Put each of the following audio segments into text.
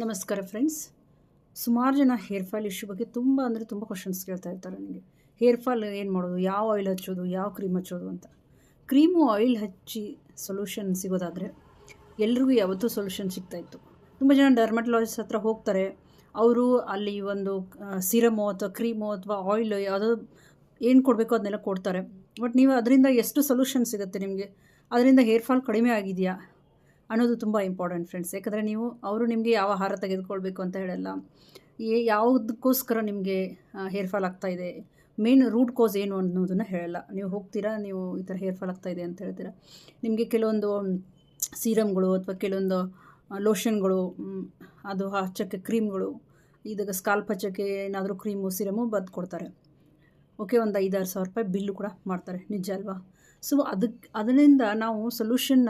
ನಮಸ್ಕಾರ ಫ್ರೆಂಡ್ಸ್. ಸುಮಾರು ಜನ ಹೇರ್ ಫಾಲ್ ಇಶ್ಯೂ ಬಗ್ಗೆ ತುಂಬ ಕ್ವಶನ್ಸ್ ಕೇಳ್ತಾ ಇರ್ತಾರೆ ನನಗೆ. ಹೇರ್ ಫಾಲ್ ಏನು ಮಾಡೋದು, ಯಾವ ಆಯಿಲ್ ಹಚ್ಚೋದು, ಯಾವ ಕ್ರೀಮ್ ಹಚ್ಚೋದು ಅಂತ. ಕ್ರೀಮು ಆಯಿಲ್ ಹಚ್ಚಿ ಸೊಲ್ಯೂಷನ್ ಸಿಗೋದಾದರೆ ಎಲ್ರಿಗೂ ಯಾವತ್ತೂ ಸೊಲ್ಯೂಷನ್ ಸಿಗ್ತಾಯಿತ್ತು. ತುಂಬ ಜನ ಡರ್ಮಟಲಾಜಿಸ್ಟ್ ಹತ್ರ ಹೋಗ್ತಾರೆ. ಅವರು ಅಲ್ಲಿ ಒಂದು ಸಿರಮೋ ಅಥವಾ ಕ್ರೀಮೋ ಅಥವಾ ಆಯಿಲ್ ಯಾವುದೋ ಏನು ಕೊಡಬೇಕೋ ಅದನ್ನೆಲ್ಲ ಕೊಡ್ತಾರೆ. ಬಟ್ ನೀವು ಅದರಿಂದ ಎಷ್ಟು ಸೊಲ್ಯೂಷನ್ ಸಿಗುತ್ತೆ ನಿಮಗೆ, ಅದರಿಂದ ಹೇರ್ ಫಾಲ್ ಕಡಿಮೆ ಆಗಿದೆಯಾ ಅನ್ನೋದು ತುಂಬ ಇಂಪಾರ್ಟೆಂಟ್ ಫ್ರೆಂಡ್ಸ್. ಯಾಕಂದರೆ ಅವರು ನಿಮಗೆ ಯಾವ ಆಹಾರ ತೆಗೆದುಕೊಳ್ಬೇಕು ಅಂತ ಹೇಳಲ್ಲ, ಯಾವುದಕ್ಕೋಸ್ಕರ ನಿಮಗೆ ಹೇರ್ ಫಾಲ್ ಆಗ್ತಾಯಿದೆ, ಮೇನ್ ರೂಟ್ ಕಾಸ್ ಏನು ಅನ್ನೋದನ್ನು ಹೇಳಲ್ಲ. ನೀವು ಹೋಗ್ತೀರಾ, ನೀವು ಈ ಥರ ಹೇರ್ ಫಾಲ್ ಆಗ್ತಾಯಿದೆ ಅಂತ ಹೇಳ್ತೀರಾ, ನಿಮಗೆ ಕೆಲವೊಂದು ಸೀರಮ್ಗಳು ಅಥವಾ ಕೆಲವೊಂದು ಲೋಷನ್ಗಳು, ಅದು ಹಚ್ಚೋಕ್ಕೆ ಕ್ರೀಮ್ಗಳು, ಇದಾಗ ಸ್ಕಾಲ್ಪ್ ಹಚ್ಚೋಕ್ಕೆ ಏನಾದರೂ ಕ್ರೀಮು ಸಿರಮು ಬರೆದು ಕೊಡ್ತಾರೆ. ಓಕೆ, ಒಂದು 5-6 ಸಾವಿರ ರೂಪಾಯಿ ಬಿಲ್ಲು ಕೂಡ ಮಾಡ್ತಾರೆ, ನಿಜ ಅಲ್ವಾ? ಸೊ ಅದರಿಂದ ನಾವು ಸೊಲ್ಯೂಷನ್ನ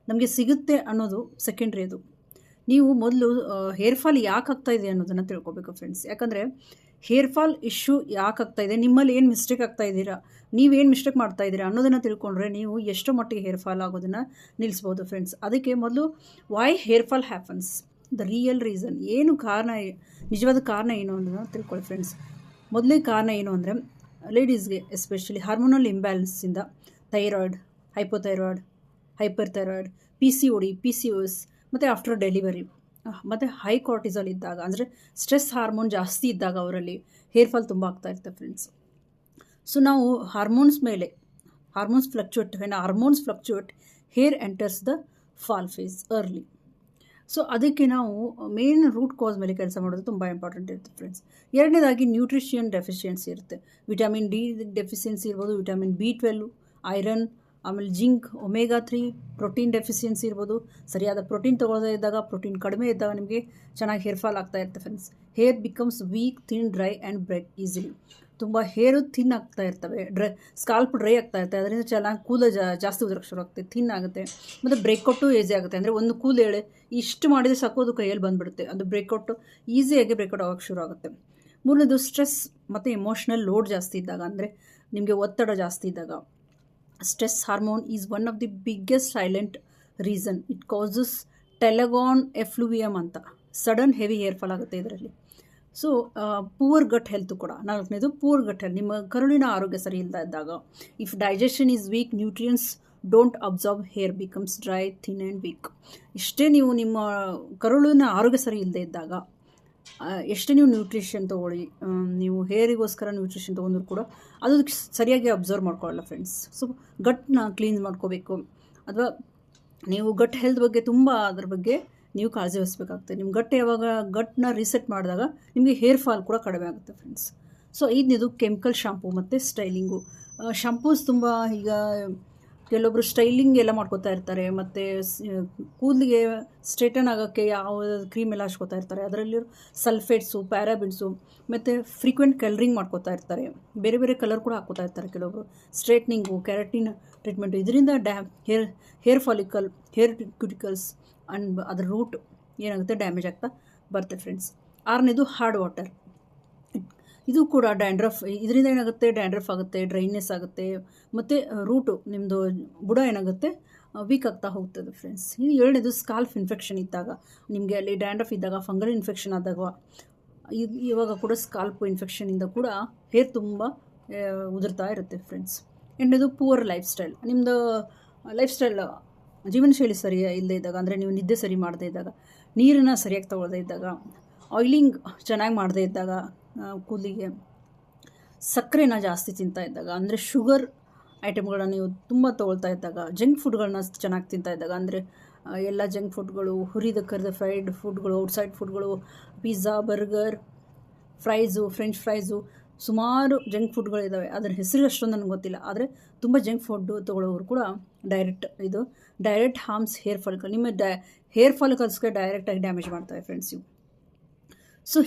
ನಮಗೆ ಸಿಗುತ್ತೆ ಅನ್ನೋದು ಸೆಕೆಂಡ್ರಿ. ಅದು ನೀವು ಮೊದಲು ಹೇರ್ ಫಾಲ್ ಯಾಕೆ ಆಗ್ತಾಯಿದೆ ಅನ್ನೋದನ್ನು ತಿಳ್ಕೊಬೇಕು ಫ್ರೆಂಡ್ಸ್. ಯಾಕಂದರೆ ಹೇರ್ ಫಾಲ್ ಇಶ್ಯೂ ಯಾಕೆ ಆಗ್ತಾಯಿದೆ, ನಿಮ್ಮಲ್ಲಿ ಏನು ಮಿಸ್ಟೇಕ್ ಆಗ್ತಾಯಿದ್ದೀರಾ, ನೀವೇನು ಮಿಸ್ಟೇಕ್ ಮಾಡ್ತಾಯಿದ್ದೀರಾ ಅನ್ನೋದನ್ನು ತಿಳ್ಕೊಂಡ್ರೆ ನೀವು ಎಷ್ಟೋ ಮಟ್ಟಿಗೆ ಹೇರ್ ಫಾಲ್ ಆಗೋದನ್ನು ನಿಲ್ಲಿಸ್ಬೋದು ಫ್ರೆಂಡ್ಸ್. ಅದಕ್ಕೆ ಮೊದಲು why hair fall happens, the real reason, ಏನು ಕಾರಣ, ನಿಜವಾದ ಕಾರಣ ಏನು ಅನ್ನೋದನ್ನು ತಿಳ್ಕೊಳ್ಳಿ ಫ್ರೆಂಡ್ಸ್. ಮೊದಲೇ ಕಾರಣ ಏನು ಅಂದರೆ ಲೇಡೀಸ್ಗೆ ಎಸ್ಪೆಷಲಿ ಹಾರ್ಮೋನಲ್ ಇಂಬ್ಯಾಲೆನ್ಸಿಂದ thyroid, hypothyroid, hyper thyroid, PCOD, PCOS ಮತ್ತು ಆಫ್ಟರ್ ಡೆಲಿವರಿ ಮತ್ತು ಹೈ ಕಾರ್ಟಿಸಾಲ್ ಇದ್ದಾಗ, ಅಂದರೆ ಸ್ಟ್ರೆಸ್ ಹಾರ್ಮೋನ್ ಜಾಸ್ತಿ ಇದ್ದಾಗ ಅವರಲ್ಲಿ ಹೇರ್ ಫಾಲ್ ತುಂಬ ಆಗ್ತಾ ಇರ್ತದೆ ಫ್ರೆಂಡ್ಸ್. ಸೊ ನಾವು hormones fluctuate, when hormones fluctuate hair enters the fall phase early. So ಅದಕ್ಕೆ ನಾವು ಮೇನ್ ರೂಟ್ ಕಾಸ್ ಮೇಲೆ ಕೆಲಸ ಮಾಡೋದು ತುಂಬ ಇಂಪಾರ್ಟೆಂಟ್ ಇರುತ್ತೆ ಫ್ರೆಂಡ್ಸ್. ಎರಡನೇದಾಗಿ ನ್ಯೂಟ್ರಿಷನ್ ಡೆಫಿಷಿಯನ್ಸಿ ಇರುತ್ತೆ. ವಿಟಮಿನ್ ಡಿ ಡೆಫಿಷಿಯನ್ಸಿ ಇರ್ಬೋದು, ವಿಟಮಿನ್ B12, ಐರನ್, ಆಮೇಲೆ ಜಿಂಕ್, ಒಮೆಗಾ 3, ಪ್ರೋಟೀನ್ ಡೆಫಿಷಿಯನ್ಸಿ ಇರ್ಬೋದು. ಸರಿಯಾದ ಪ್ರೋಟೀನ್ ತೊಗೊಳ್ಳದೇ ಇದ್ದಾಗ, ಪ್ರೋಟೀನ್ ಕಡಿಮೆ ಇದ್ದಾಗ ನಿಮಗೆ ಚೆನ್ನಾಗಿ ಹೇರ್ ಫಾಲ್ ಆಗ್ತಾ ಇರುತ್ತೆ friends. Hair becomes weak, thin, dry and break easily. ತುಂಬ ಹೇರು ಥಿನ್ ಆಗ್ತಾ ಇರ್ತವೆ, ಸ್ಕಾಲ್ಪ್ ಡ್ರೈ ಆಗ್ತಾ ಇರ್ತವೆ, ಅದರಿಂದ ಚೆನ್ನಾಗಿ ಕೂದಲು ಜಾಸ್ತಿ ಉದುರಕ್ಕೆ ಶುರು ಆಗುತ್ತೆ, ಥಿನ್ ಆಗುತ್ತೆ. ಮತ್ತು ಬ್ರೇಕ್ಔಟು ಈಸಿ ಆಗುತ್ತೆ. ಅಂದರೆ ಒಂದು ಕೂದಲು ಎಳೆ ಇಷ್ಟು ಮಾಡಿದರೆ ಸಾಕು, ಅದು ಕೈಯಲ್ಲಿ ಬಂದುಬಿಡುತ್ತೆ, ಅದು ಬ್ರೇಕ್ಔಟು ಈಸಿಯಾಗಿ ಬ್ರೇಕ್ಔಟ್ ಆಗೋಕ್ಕೆ ಶುರು ಆಗುತ್ತೆ. ಮೂರನೇದು ಸ್ಟ್ರೆಸ್ ಮತ್ತು ಎಮೋಷ್ನಲ್ ಲೋಡ್ ಜಾಸ್ತಿ ಇದ್ದಾಗ, ಅಂದರೆ ನಿಮಗೆ ಒತ್ತಡ ಜಾಸ್ತಿ ಇದ್ದಾಗ. Stress hormone is one of the biggest silent reason. It causes telogen effluvium ಅಂತ ಸಡನ್ ಹೆವಿ ಹೇರ್ ಫಾಲ್ ಆಗುತ್ತೆ ಇದರಲ್ಲಿ. ಸೊ ಪೂವರ್ ಗಟ್ ಹೆಲ್ತ್ ಕೂಡ. ನಾಲ್ಕನೇದು ಪೂವರ್ ಗಟ್ ಹೆಲ್ತ್, ನಿಮ್ಮ ಕರುಳಿನ ಆರೋಗ್ಯ ಸರಿ ಇಲ್ಲದ ಇದ್ದಾಗ. If digestion is weak, nutrients don't absorb, hair becomes dry, thin and weak. ಇಷ್ಟೇ ನೀವು ನಿಮ್ಮ ಕರುಳಿನ ಆರೋಗ್ಯ ಸರಿ ಇಲ್ಲದೆ ಇದ್ದಾಗ, ಎಷ್ಟೇ ನೀವು ನ್ಯೂಟ್ರಿಷನ್ ತೊಗೊಳ್ಳಿ, ನೀವು ಹೇರಿಗೋಸ್ಕರ ನ್ಯೂಟ್ರಿಷನ್ ತೊಗೊಂಡ್ರು ಕೂಡ ಅದು ಸರಿಯಾಗಿ ಅಬ್ಸರ್ವ್ ಮಾಡ್ಕೊಳ್ಳಲ್ಲ ಫ್ರೆಂಡ್ಸ್. ಸೊ ಗಟ್ನ ಕ್ಲೀನ್ ಮಾಡ್ಕೋಬೇಕು, ಅಥವಾ ನೀವು ಗಟ್ ಹೆಲ್ತ್ ಬಗ್ಗೆ ಅದ್ರ ಬಗ್ಗೆ ನೀವು ಕಾಳಜಿ ವಹಿಸ್ಬೇಕಾಗ್ತದೆ. ನಿಮ್ಮ ಗಟ್ನ ರೀಸೆಟ್ ಮಾಡಿದಾಗ ನಿಮಗೆ ಹೇರ್ ಫಾಲ್ ಕೂಡ ಕಡಿಮೆ ಆಗುತ್ತೆ ಫ್ರೆಂಡ್ಸ್. ಸೊ ಐದನೇದು ಕೆಮಿಕಲ್ ಶಾಂಪೂ ಮತ್ತು ಸ್ಟೈಲಿಂಗು. ಶಾಂಪೂಸ್ ತುಂಬ ಈಗ ಕೆಲವೊಬ್ಬರು ಸ್ಟೈಲಿಂಗ್ ಎಲ್ಲ ಮಾಡ್ಕೋತಾ ಇರ್ತಾರೆ, ಮತ್ತು ಕೂದಲಿಗೆ ಸ್ಟ್ರೇಟನ್ ಆಗೋಕ್ಕೆ ಯಾವ ಕ್ರೀಮ್ ಎಲ್ಲ ಹಚ್ಕೋತಾ ಇರ್ತಾರೆ. ಅದರಲ್ಲಿ ಸಲ್ಫೇಟ್ಸು, ಪ್ಯಾರಾಬಿನ್ಸು ಮತ್ತು ಫ್ರೀಕ್ವೆಂಟ್ ಕಲರಿಂಗ್ ಮಾಡ್ಕೋತಾ ಇರ್ತಾರೆ. ಬೇರೆ ಬೇರೆ ಕಲರ್ ಕೂಡ ಹಾಕ್ಕೋತಾ ಇರ್ತಾರೆ ಕೆಲವೊಬ್ಬರು. ಸ್ಟ್ರೇಟ್ನಿಂಗು, ಕೆರಾಟಿನ್ ಟ್ರೀಟ್ಮೆಂಟು, ಇದರಿಂದ ಹೇರ್ ಫಾಲಿಕಲ್, ಹೇರ್ ಕ್ಯೂಟಿಕಲ್ಸ್ ಆ್ಯಂಡ್ ಅದರ ರೂಟ್ ಏನಾಗುತ್ತೆ, ಡ್ಯಾಮೇಜ್ ಆಗ್ತಾ ಬರುತ್ತೆ ಫ್ರೆಂಡ್ಸ್. ಆರನೇದು ಹಾರ್ಡ್ ವಾಟರ್. ಇದು ಕೂಡ ಡ್ಯಾಂಡ್ರಫ್, ಇದರಿಂದ ಏನಾಗುತ್ತೆ, ಡ್ಯಾಂಡ್ರಫ್ ಆಗುತ್ತೆ, ಡ್ರೈನೆಸ್ ಆಗುತ್ತೆ, ಮತ್ತು ರೂಟು ನಿಮ್ಮದು ಬುಡ ಏನಾಗುತ್ತೆ, ವೀಕ್ ಆಗ್ತಾ ಹೋಗ್ತದೆ ಫ್ರೆಂಡ್ಸ್. ಇದು ಏಳನೇದು ಸ್ಕಾಲ್ಪ್ ಇನ್ಫೆಕ್ಷನ್ ಇದ್ದಾಗ, ನಿಮಗೆ ಅಲ್ಲಿ ಡ್ಯಾಂಡ್ರಫ್ ಇದ್ದಾಗ, ಫಂಗಲ್ ಇನ್ಫೆಕ್ಷನ್ ಆದಾಗ, ಇವಾಗ ಕೂಡ ಸ್ಕಾಲ್ಪ್ ಇನ್ಫೆಕ್ಷನಿಂದ ಕೂಡ ಹೇರ್ ತುಂಬ ಉದುರ್ತಾ ಇರುತ್ತೆ ಫ್ರೆಂಡ್ಸ್. ಎಂಟನೇದು ಪೂವರ್ ಲೈಫ್ ಸ್ಟೈಲ್. ನಿಮ್ಮದು ಲೈಫ್ ಸ್ಟೈಲ್, ಜೀವನ ಶೈಲಿ ಸರಿ ಇಲ್ಲದೇ ಇದ್ದಾಗ, ಅಂದರೆ ನೀವು ನಿದ್ದೆ ಸರಿ ಮಾಡದೇ ಇದ್ದಾಗ, ನೀರನ್ನು ಸರಿಯಾಗಿ ತೊಗೊಳ್ಳದೇ ಇದ್ದಾಗ, ಆಯಿಲಿಂಗ್ ಚೆನ್ನಾಗಿ ಮಾಡದೇ ಇದ್ದಾಗ, ಕೂದಲಿಗೆ ಸಕ್ಕರೆನ ಜಾಸ್ತಿ ತಿಂತಾ ಇದ್ದಾಗ, ಅಂದರೆ ಶುಗರ್ ಐಟಮ್ಗಳನ್ನ ನೀವು ತುಂಬ ತೊಗೊಳ್ತಾ ಇದ್ದಾಗ, ಜಂಕ್ ಫುಡ್ಗಳನ್ನ ಚೆನ್ನಾಗಿ ತಿಂತಾ ಇದ್ದಾಗ, ಅಂದರೆ ಎಲ್ಲ ಜಂಕ್ ಫುಡ್ಗಳು, ಹುರಿದ ಕರಿದ ಫ್ರೈಡ್ ಫುಡ್ಗಳು, ಔಟ್ಸೈಡ್ ಫುಡ್ಗಳು, ಪಿಜ್ಜಾ, ಬರ್ಗರ್, ಫ್ರೆಂಚ್ ಫ್ರೈಸು, ಸುಮಾರು ಜಂಕ್ ಫುಡ್ಗಳಿದ್ದಾವೆ. ಅದರ ಹೆಸರು ಅಷ್ಟೊಂದು ನನಗೆ ಗೊತ್ತಿಲ್ಲ, ಆದರೆ ತುಂಬ ಜಂಕ್ ಫುಡ್ಡು ತೊಗೊಳ್ಳೋರು ಕೂಡ ಡೈರೆಕ್ಟ್ ಹಾರ್ಮ್ಸ್ ಹೇರ್ ಫಾಲಿಕಲ್. ನಿಮ್ಮ ಹೇರ್ ಫಾಲಿಕಲ್ಸ್ಗೆ ಡೈರೆಕ್ಟಾಗಿ ಡ್ಯಾಮೇಜ್ ಮಾಡ್ತವೆ ಫ್ರೆಂಡ್ಸ್ ಇವು. ಸೊ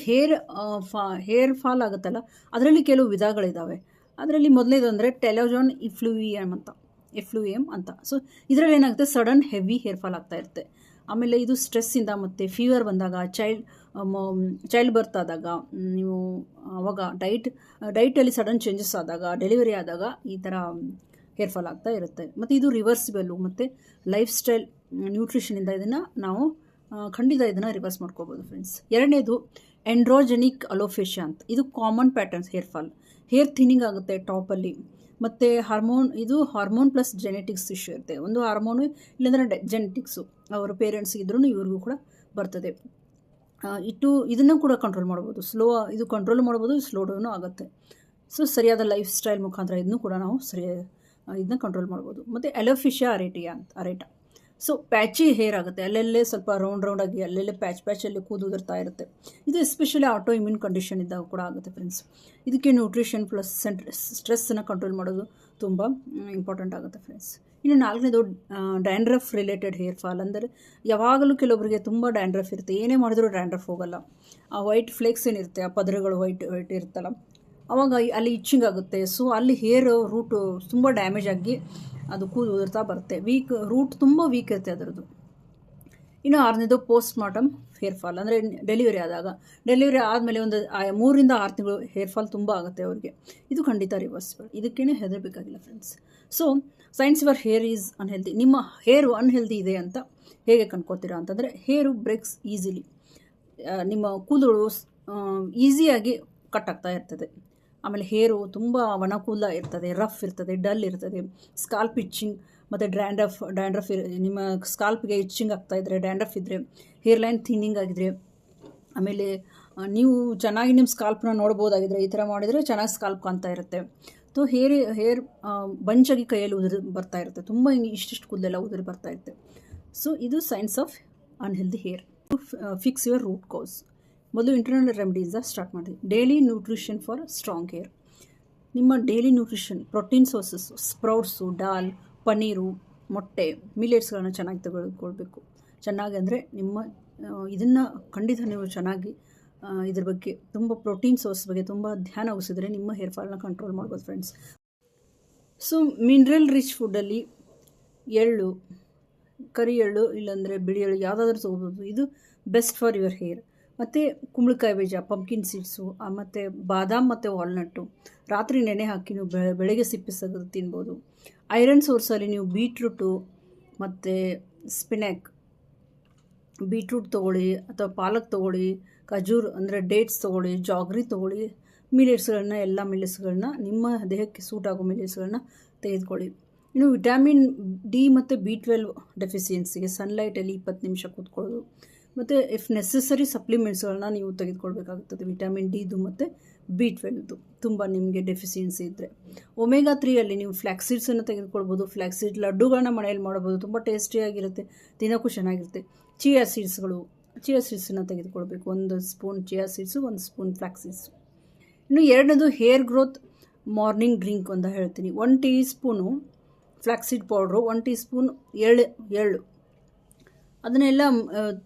ಹೇರ್ ಫಾಲ್ ಆಗುತ್ತಲ್ಲ, ಅದರಲ್ಲಿ ಕೆಲವು ವಿಧಗಳಿದ್ದಾವೆ. ಅದರಲ್ಲಿ ಮೊದಲನೇದು ಅಂದರೆ ಟೆಲೋಜಾನ್ ಎಫ್ಲೂವಿಯಮ್ ಅಂತ. ಸೊ ಇದರಲ್ಲಿ ಏನಾಗುತ್ತೆ, ಸಡನ್ ಹೆವಿ ಹೇರ್ ಫಾಲ್ ಆಗ್ತಾ ಇರುತ್ತೆ. ಆಮೇಲೆ ಇದು ಸ್ಟ್ರೆಸ್ಸಿಂದ ಮತ್ತು ಫೀವರ್ ಬಂದಾಗ, ಚೈಲ್ಡ್ ಬರ್ತ್ ಆದಾಗ, ನೀವು ಅವಾಗ ಡೈಟಲ್ಲಿ ಸಡನ್ ಚೇಂಜಸ್ ಆದಾಗ, ಡೆಲಿವರಿ ಆದಾಗ ಈ ಥರ ಹೇರ್ ಫಾಲ್ ಆಗ್ತಾ ಇರುತ್ತೆ. ಮತ್ತು ಇದು ರಿವರ್ಸಿಬಲ್ಲು, ಮತ್ತು ಲೈಫ್ ಸ್ಟೈಲ್ ನ್ಯೂಟ್ರಿಷನಿಂದ ಇದನ್ನು ನಾವು ಖಂಡಿತ ಇದನ್ನು ರಿವರ್ಸ್ ಮಾಡ್ಕೋಬೋದು ಫ್ರೆಂಡ್ಸ್. ಎರಡನೇದು ಎಂಡ್ರೋಜೆನಿಕ್ ಅಲೋಫೇಶಿಯಾ ಅಂತ. ಇದು ಕಾಮನ್ ಪ್ಯಾಟರ್ನ್ಸ್ ಹೇರ್ ಥಿನ್ನಿಂಗ್ ಆಗುತ್ತೆ ಟಾಪಲ್ಲಿ. ಮತ್ತು ಇದು ಹಾರ್ಮೋನ್ ಪ್ಲಸ್ ಜೆನೆಟಿಕ್ಸ್ ಇಶ್ಯೂ ಇರುತ್ತೆ. ಒಂದು ಹಾರ್ಮೋನು ಇಲ್ಲಾಂದರೆ ಜೆನೆಟಿಕ್ಸು ಅವರ ಪೇರೆಂಟ್ಸ್ ಇದ್ರೂ ಇವ್ರಿಗೂ ಕೂಡ ಬರ್ತದೆ. ಇದನ್ನು ಕೂಡ ಕಂಟ್ರೋಲ್ ಮಾಡ್ಬೋದು. ಇದು ಕಂಟ್ರೋಲ್ ಮಾಡ್ಬೋದು, ಸ್ಲೋ ಡೌನು ಆಗುತ್ತೆ. ಸೊ ಸರಿಯಾದ ಲೈಫ್ ಸ್ಟೈಲ್ ಮುಖಾಂತರ ಇದನ್ನು ಕೂಡ ನಾವು ಇದನ್ನ ಕಂಟ್ರೋಲ್ ಮಾಡ್ಬೋದು. ಮತ್ತು ಅಲೋಫೇಶಿಯಾ ಅರೇಟಾ. ಸೊ ಪ್ಯಾಚಿ ಹೇರ್ ಆಗುತ್ತೆ, ಅಲ್ಲೆಲ್ಲೇ ಸ್ವಲ್ಪ ರೌಂಡಾಗಿ ಅಲ್ಲೆಲ್ಲೇ ಪ್ಯಾಚಲ್ಲಿ ಕೂದು ಉದುರ್ತಾ ಇರುತ್ತೆ. ಇದು ಎಸ್ಪೆಷಲಿ ಆಟೋ ಇಮ್ಯೂನ್ ಕಂಡೀಷನ್ ಇದ್ದಾಗ ಕೂಡ ಆಗುತ್ತೆ ಫ್ರೆಂಡ್ಸ್. ಇದಕ್ಕೆ ನ್ಯೂಟ್ರಿಷನ್ ಪ್ಲಸ್ ಸ್ಟ್ರೆಸ್ಸನ್ನು ಕಂಟ್ರೋಲ್ ಮಾಡೋದು ತುಂಬ ಇಂಪಾರ್ಟೆಂಟ್ ಆಗುತ್ತೆ ಫ್ರೆಂಡ್ಸ್. ಇನ್ನು ನಾಲ್ಕನೇದು ಡ್ಯಾಂಡ್ರಫ್ ರಿಲೇಟೆಡ್ ಹೇರ್ ಫಾಲ್. ಅಂದರೆ ಯಾವಾಗಲೂ ಕೆಲವೊಬ್ಬರಿಗೆ ತುಂಬ ಡ್ಯಾಂಡ್ರಫ್ ಇರುತ್ತೆ, ಏನೇ ಮಾಡಿದ್ರೂ ಡ್ಯಾಂಡ್ರಫ್ ಹೋಗಲ್ಲ. ಆ ವೈಟ್ ಫ್ಲೇಕ್ಸ್ ಏನಿರುತ್ತೆ, ಆ ಪದರಗಳು ವೈಟ್ ಇರುತ್ತಲ್ಲ, ಆವಾಗ ಅಲ್ಲಿ ಇಚ್ಚಿಂಗ್ ಆಗುತ್ತೆ. ಸೊ ಅಲ್ಲಿ ಹೇರ್ ರೂಟು ತುಂಬ ಡ್ಯಾಮೇಜ್ ಆಗಿ ಅದು ಕೂದು ಉದುರ್ತಾ ಬರುತ್ತೆ. ರೂಟ್ ತುಂಬ ವೀಕ್ ಇರುತ್ತೆ ಅದರದ್ದು. ಇನ್ನು ಆರನೇದು ಪೋಸ್ಟ್ ಮಾರ್ಟಮ್ ಹೇರ್ ಫಾಲ್. ಅಂದರೆ ಡೆಲಿವರಿ ಆದಮೇಲೆ ಒಂದು 3 ರಿಂದ 6 ತಿಂಗಳು ಹೇರ್ ಫಾಲ್ ತುಂಬ ಆಗುತ್ತೆ ಅವ್ರಿಗೆ. ಇದು ಖಂಡಿತ ರಿವರ್ಸಿಬಲ್, ಇದಕ್ಕೇನೆ ಹೆದರಬೇಕಾಗಿಲ್ಲ friends. So signs your hair is unhealthy. ನಿಮ್ಮ ಹೇರು ಅನ್ಹೆಲ್ದಿ ಇದೆ ಅಂತ ಹೇಗೆ ಕಂಡ್ಕೋತೀರಾ ಅಂತಂದರೆ, ಹೇರು ಬ್ರೇಕ್ಸ್ ಈಸಿಲಿ. ನಿಮ್ಮ ಕೂದಲು ಈಸಿಯಾಗಿ ಕಟ್ ಆಗ್ತಾ ಇರ್ತದೆ. ಆಮೇಲೆ ಹೇರು ತುಂಬ ಒಣಕೂಲ ಇರ್ತದೆ, ರಫ್ ಇರ್ತದೆ, ಡಲ್ ಇರ್ತದೆ. ಸ್ಕಾಲ್ಪ್ ಇಚ್ಚಿಂಗ್ ಮತ್ತು ಡ್ಯಾಂಡ್ರಫ್ ನಿಮ್ಮ ಸ್ಕಾಲ್ಪ್ಗೆ ಇಚ್ಚಿಂಗ್ ಆಗ್ತಾಯಿದ್ರೆ, ಡ್ಯಾಂಡ್ರಫ್ ಇದ್ದರೆ, ಹೇರ್ ಲೈನ್ ಥಿನ್ನಿಂಗ್ ಆಗಿದ್ರೆ, ಆಮೇಲೆ ನೀವು ಚೆನ್ನಾಗಿ ನಿಮ್ಮ ಸ್ಕಾಲ್ಪ್ನ ನೋಡ್ಬೋದಾಗಿದ್ರೆ ಈ ಥರ ಮಾಡಿದರೆ ಚೆನ್ನಾಗಿ ಸ್ಕಾಲ್ಪ್ ಕಾಣ್ತಾ ಇರುತ್ತೆ. ಸೊ ಹೇರ್ ಬಂಚಾಗಿ ಕೈಯಲ್ಲಿ ಉದುರು ಬರ್ತಾ ಇರುತ್ತೆ, ತುಂಬ ಇಷ್ಟಿಷ್ಟು ಕೂದಲೆಲ್ಲ ಉದುರು ಬರ್ತಾ ಇರುತ್ತೆ. ಸೊ ಇದು signs of unhealthy hair. Fix your root cause. ಮೊದಲು ಇಂಟರ್ನಲ್ ರೆಮಿಡೀಸ ಸ್ಟಾರ್ಟ್ ಮಾಡಿ. Daily nutrition for strong hair. ನಿಮ್ಮ daily nutrition, protein sources, sprouts, ದಾಲ್, ಪನ್ನೀರು, ಮೊಟ್ಟೆ, ಮಿಲೆಟ್ಸ್ಗಳನ್ನ ಚೆನ್ನಾಗಿ ತೆಗೆದುಕೊಳ್ಬೇಕು. ಚೆನ್ನಾಗಿ ಅಂದರೆ ಇದನ್ನು ಖಂಡಿತ ನೀವು ಚೆನ್ನಾಗಿ ಇದ್ರ ಬಗ್ಗೆ ತುಂಬ ಪ್ರೋಟೀನ್ ಸೋರ್ಸ್ ಬಗ್ಗೆ ತುಂಬ ಧ್ಯಾನ ವಹಿಸಿದ್ರೆ ನಿಮ್ಮ ಹೇರ್ ಫಾಲ್ನ ಕಂಟ್ರೋಲ್ ಮಾಡ್ಬೋದು ಫ್ರೆಂಡ್ಸ್. ಸೊ ಮಿನರಲ್ ರಿಚ್ ಫುಡ್ಡಲ್ಲಿ ಎಳ್ಳು, ಕರಿ ಎಳ್ಳು ಇಲ್ಲಾಂದರೆ ಬಿಳಿ ಎಳ್ಳು ಯಾವುದಾದ್ರೂ ತೊಗೋಬೋದು. ಇದು ಬೆಸ್ಟ್ ಫಾರ್ ಯುವರ್ ಹೇರ್. ಮತ್ತು ಕುಂಬಳಕಾಯಿ ಬೀಜ, ಪಂಪ್ಕಿನ್ ಸೀಡ್ಸು, ಮತ್ತು ಬಾದಾಮ್ ಮತ್ತು ವಾಲ್ನಟ್ಟು ರಾತ್ರಿ ನೆನೆ ಹಾಕಿ ನೀವು ಬೆಳಗ್ಗೆ ಸಿಪ್ಪೆ ತೆಗೆದು ತಿನ್ಬೋದು. ಐರನ್ ಸೋರ್ಸಲ್ಲಿ ನೀವು ಬೀಟ್ರೂಟು ಮತ್ತು ಸ್ಪಿನಾಕ್, ಬೀಟ್ರೂಟ್ ತೊಗೊಳ್ಳಿ ಅಥವಾ ಪಾಲಕ್ ತೊಗೊಳ್ಳಿ, ಖಜೂರ್ ಅಂದರೆ ಡೇಟ್ಸ್ ತೊಗೊಳ್ಳಿ, ಜಾಗ್ರಿ ತೊಗೊಳ್ಳಿ, ಎಲ್ಲ ಮಿಲೆಟ್ಸ್ಗಳನ್ನ ನಿಮ್ಮ ದೇಹಕ್ಕೆ ಸೂಟ್ ಆಗೋ ಮಿಲೆಟ್ಸ್ಗಳನ್ನ ತೆಗೆದುಕೊಳ್ಳಿ. ಇನ್ನು ವಿಟಮಿನ್ ಡಿ ಮತ್ತು B12 ಡೆಫಿಷಿಯನ್ಸಿಗೆ ಸನ್ಲೈಟಲ್ಲಿ 20 ನಿಮಿಷ ಕೂತ್ಕೊಳ್ಳೋದು. ಮತ್ತು ಇಫ್ ನೆಸೆಸರಿ ಸಪ್ಲಿಮೆಂಟ್ಸ್ಗಳನ್ನ ನೀವು ತೆಗೆದುಕೊಳ್ಬೇಕಾಗುತ್ತದೆ. ವಿಟಮಿನ್ ಡಿದು ಮತ್ತು B12 ತುಂಬ ನಿಮಗೆ ಡೆಫಿಷಿಯನ್ಸಿ ಇದ್ದರೆ. ಒಮೆಗಾ 3 ನೀವು ಫ್ಲ್ಯಾಕ್ಸ್ ಸೀಡ್ಸನ್ನು ತೆಗೆದುಕೊಳ್ಬೋದು. ಫ್ಲ್ಯಾಕ್ಸ್ ಸೀಡ್ ಲಡ್ಡುಗಳನ್ನ ಮನೆಯಲ್ಲಿ ಮಾಡ್ಬೋದು, ತುಂಬ ಟೇಸ್ಟಿಯಾಗಿರುತ್ತೆ, ತಿನ್ನೋಕ್ಕೂ ಚೆನ್ನಾಗಿರುತ್ತೆ. ಚಿಯಾ ಸೀಡ್ಸನ್ನು ತೆಗೆದುಕೊಳ್ಬೇಕು. 1 spoon chia seeds, 1 spoon flax seeds. ಇನ್ನು ಎರಡನೇದು ಹೇರ್ ಗ್ರೋತ್ ಮಾರ್ನಿಂಗ್ ಡ್ರಿಂಕ್ ಅಂತ ಹೇಳ್ತೀನಿ. 1 tea spoon flax seed powder, 1 tea spoon ಎಳ್ಳು ಅದನ್ನೆಲ್ಲ